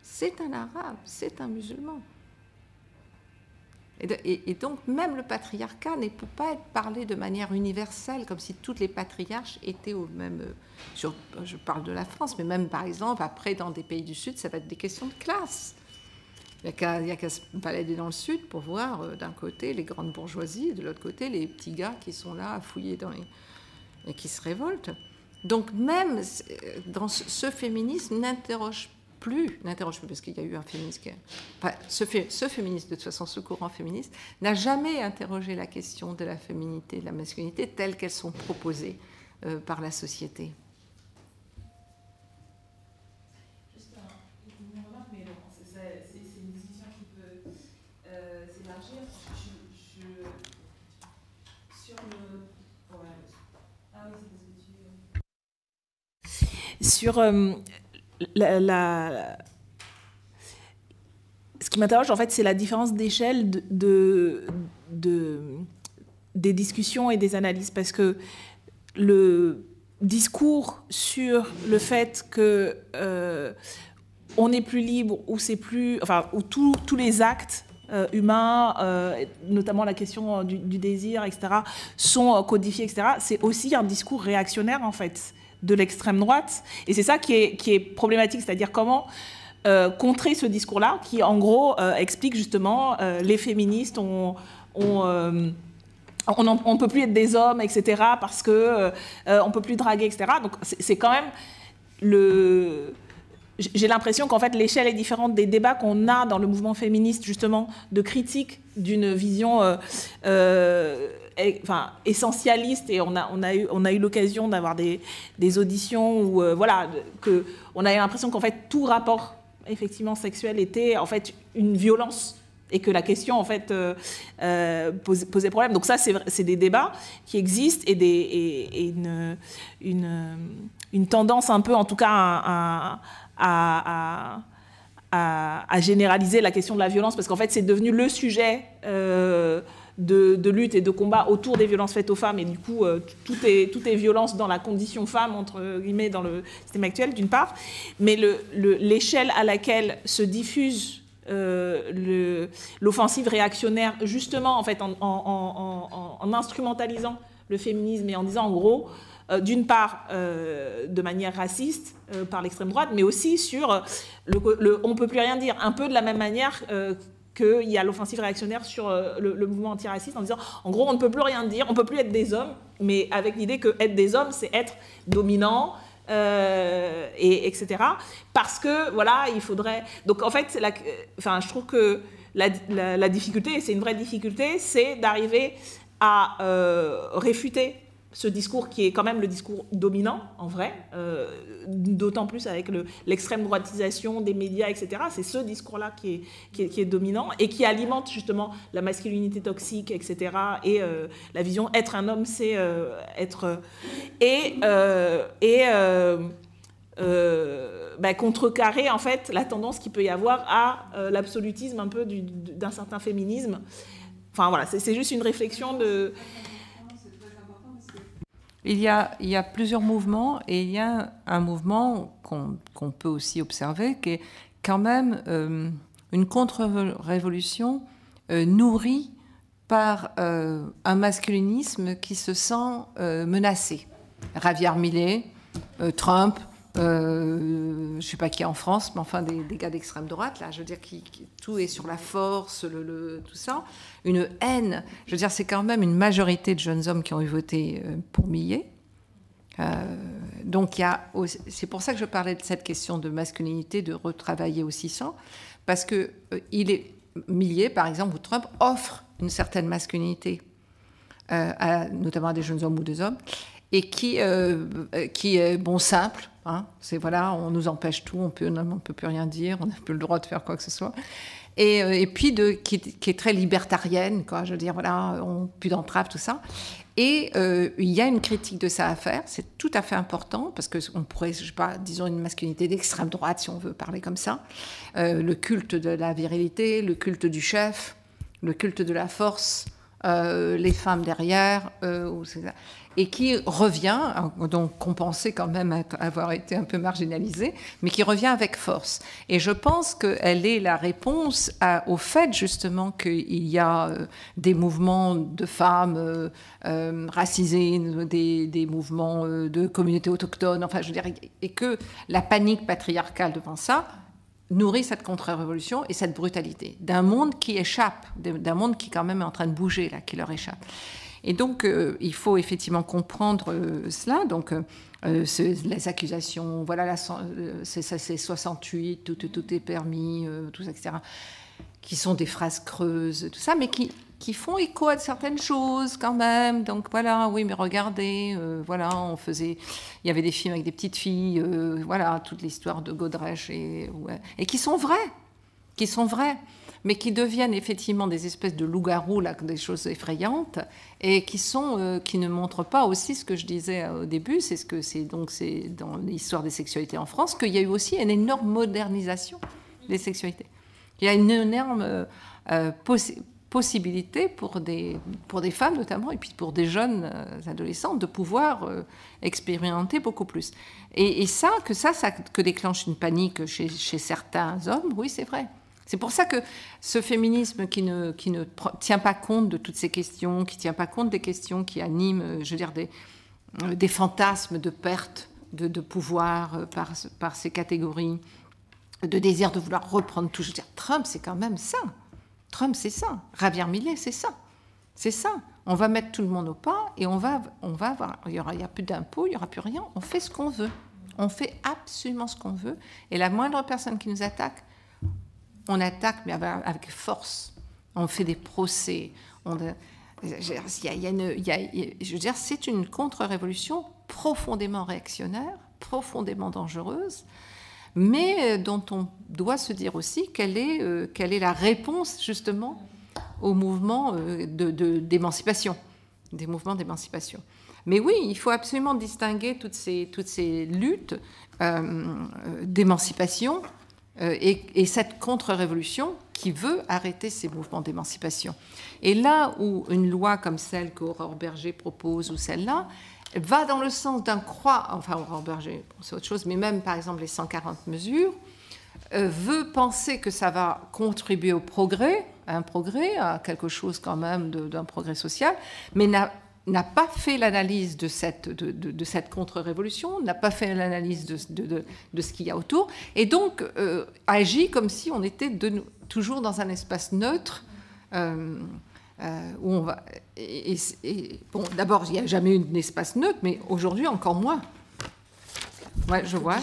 c'est un arabe, c'est un musulman. Et donc, même le patriarcat ne peut pas être parlé de manière universelle, comme si toutes les patriarches étaient au même... je parle de la France, mais même, par exemple, après, dans des pays du Sud, ça va être des questions de classe. Il n'y a qu'à se balader dans le Sud pour voir, d'un côté, les grandes bourgeoisies, et de l'autre côté, les petits gars qui sont là à fouiller et qui se révoltent. Donc, même dans ce féminisme n'interroge plus, parce qu'il y a eu un féministe ce féministe, de toute façon, ce courant féministe, n'a jamais interrogé la question de la féminité, de la masculinité, telles qu'elles sont proposées par la société. Juste une remarque, mais c'est une discussion qui peut s'élargir. Sur le... Ah oui, c'est sur ce qui m'interroge, en fait, c'est la différence d'échelle des discussions et des analyses. Parce que le discours sur le fait que on n'est plus libre, ou c'est plus... Enfin, où tous les actes humains, notamment la question du désir, etc., sont codifiés, etc., c'est aussi un discours réactionnaire, en fait, de l'extrême droite. Et c'est ça qui est problématique, c'est-à-dire comment contrer ce discours-là, qui en gros explique justement les féministes on ne peut plus être des hommes, etc., parce que on peut plus draguer, etc. Donc c'est quand même j'ai l'impression qu'en fait l'échelle est différente des débats qu'on a dans le mouvement féministe, justement, de critique d'une vision essentialiste, et on a eu l'occasion d'avoir des auditions où on a eu l'impression qu'en fait tout rapport effectivement sexuel était en fait une violence, et que la question en fait posait problème. Donc ça, c'est des débats qui existent, et une tendance un peu, en tout cas, à généraliser la question de la violence, parce qu'en fait c'est devenu le sujet de lutte et de combat autour des violences faites aux femmes, et du coup tout est violence dans la condition femme, entre guillemets, dans le système actuel, d'une part, mais l'échelle à laquelle se diffuse l'offensive réactionnaire, justement, en fait, en instrumentalisant le féminisme, et en disant en gros, d'une part de manière raciste par l'extrême droite, mais aussi sur on ne peut plus rien dire, un peu de la même manière qu'il y a l'offensive réactionnaire sur le mouvement antiraciste, en disant en gros on ne peut plus rien dire, on ne peut plus être des hommes, mais avec l'idée que être des hommes, c'est être dominant, etc. Parce que voilà, il faudrait... Donc en fait, je trouve que la difficulté, et c'est une vraie difficulté, c'est d'arriver à réfuter ce discours qui est quand même le discours dominant, en vrai, d'autant plus avec l'extrême droitisation des médias, etc. C'est ce discours-là qui est dominant, et qui alimente justement la masculinité toxique, etc. Et la vision être un homme, c'est être... contrecarrer en fait la tendance qu'il peut y avoir à l'absolutisme un peu d'un certain féminisme. Enfin voilà, c'est juste une réflexion de... Il y a plusieurs mouvements, et il y a un mouvement qu'on peut aussi observer, qui est quand même une contre-révolution nourrie par un masculinisme qui se sent menacé. Javier Milei, Trump, je ne sais pas qui est en France, mais enfin des gars d'extrême droite, là, je veux dire, tout est sur la force, tout ça. Une haine, je veux dire, c'est quand même une majorité de jeunes hommes qui ont voté pour Millet. Donc, c'est pour ça que je parlais de cette question de masculinité, de retravailler aussi ça, parce que Millet, par exemple, ou Trump, offre une certaine masculinité, notamment à des jeunes hommes ou des hommes, et qui est bon simple. Hein, c'est voilà, on nous empêche tout, on peut plus rien dire, on n'a plus le droit de faire quoi que ce soit. Et puis qui est très libertarienne, quoi. Je veux dire, voilà, plus d'entraves, tout ça. Et il y a une critique de ça à faire, c'est tout à fait important, parce qu'on pourrait, je sais pas, disons une masculinité d'extrême droite, si on veut parler comme ça, le culte de la virilité, le culte du chef, le culte de la force, les femmes derrière, et qui revient, donc qu'on pensait quand même avoir été un peu marginalisée, mais qui revient avec force. Et je pense qu'elle est la réponse au fait justement qu'il y a des mouvements de femmes racisées, des mouvements de communautés autochtones, enfin je veux dire, et que la panique patriarcale devant ça nourrit cette contre-révolution et cette brutalité d'un monde qui échappe, d'un monde qui quand même est en train de bouger, là, qui leur échappe. Et donc, il faut effectivement comprendre cela. Donc, les accusations, voilà, c'est 68, tout est permis, tout ça, etc., qui sont des phrases creuses, tout ça, mais qui font écho à certaines choses quand même. Donc voilà, oui, mais regardez, voilà, il y avait des films avec des petites filles, voilà, toute l'histoire de Godrèche, et qui sont vraies, mais qui deviennent effectivement des espèces de loups-garous, là, des choses effrayantes, et qui ne montrent pas aussi ce que je disais au début, c'est dans l'histoire des sexualités en France qu'il y a eu aussi une énorme modernisation des sexualités. Il y a une énorme possibilité pour des femmes notamment, et puis pour des jeunes adolescentes, de pouvoir expérimenter beaucoup plus. Et ça déclenche une panique chez certains hommes, oui, c'est vrai. C'est pour ça que ce féminisme qui ne tient pas compte de toutes ces questions, qui ne tient pas compte des questions qui animent, je veux dire, des fantasmes de perte de pouvoir par ces catégories, de désir de vouloir reprendre tout. Je veux dire, Trump, c'est quand même ça. Trump, c'est ça. Javier Milei, c'est ça. C'est ça. On va mettre tout le monde au pas et on va avoir... Il n'y a plus d'impôts, il n'y aura plus rien. On fait ce qu'on veut. On fait absolument ce qu'on veut. Et la moindre personne qui nous attaque, on attaque, mais avec force. On fait des procès. Je veux dire, c'est une contre-révolution profondément réactionnaire, profondément dangereuse, mais dont on doit se dire aussi quelle est la réponse, justement, aux mouvements d'émancipation, des mouvements d'émancipation. Mais oui, il faut absolument distinguer toutes ces luttes d'émancipation et cette contre-révolution qui veut arrêter ces mouvements d'émancipation. Et là où une loi comme celle qu'Aurore Bergé propose, ou celle-là, va dans le sens d'un enfin Aurore Bergé, c'est autre chose, mais même par exemple les 140 mesures, veut penser que ça va contribuer au progrès, à quelque chose quand même d'un progrès social, mais n'a pas fait l'analyse de cette contre-révolution, n'a pas fait l'analyse de ce qu'il y a autour, et donc agit comme si on était toujours dans un espace neutre, où on va... bon, d'abord, il n'y a jamais eu d'espace neutre, mais aujourd'hui, encore moins. Ouais, je vois,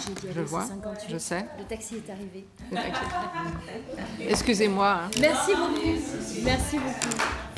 je sais. Le taxi est arrivé. Excusez-moi. Hein. Merci beaucoup. Merci beaucoup.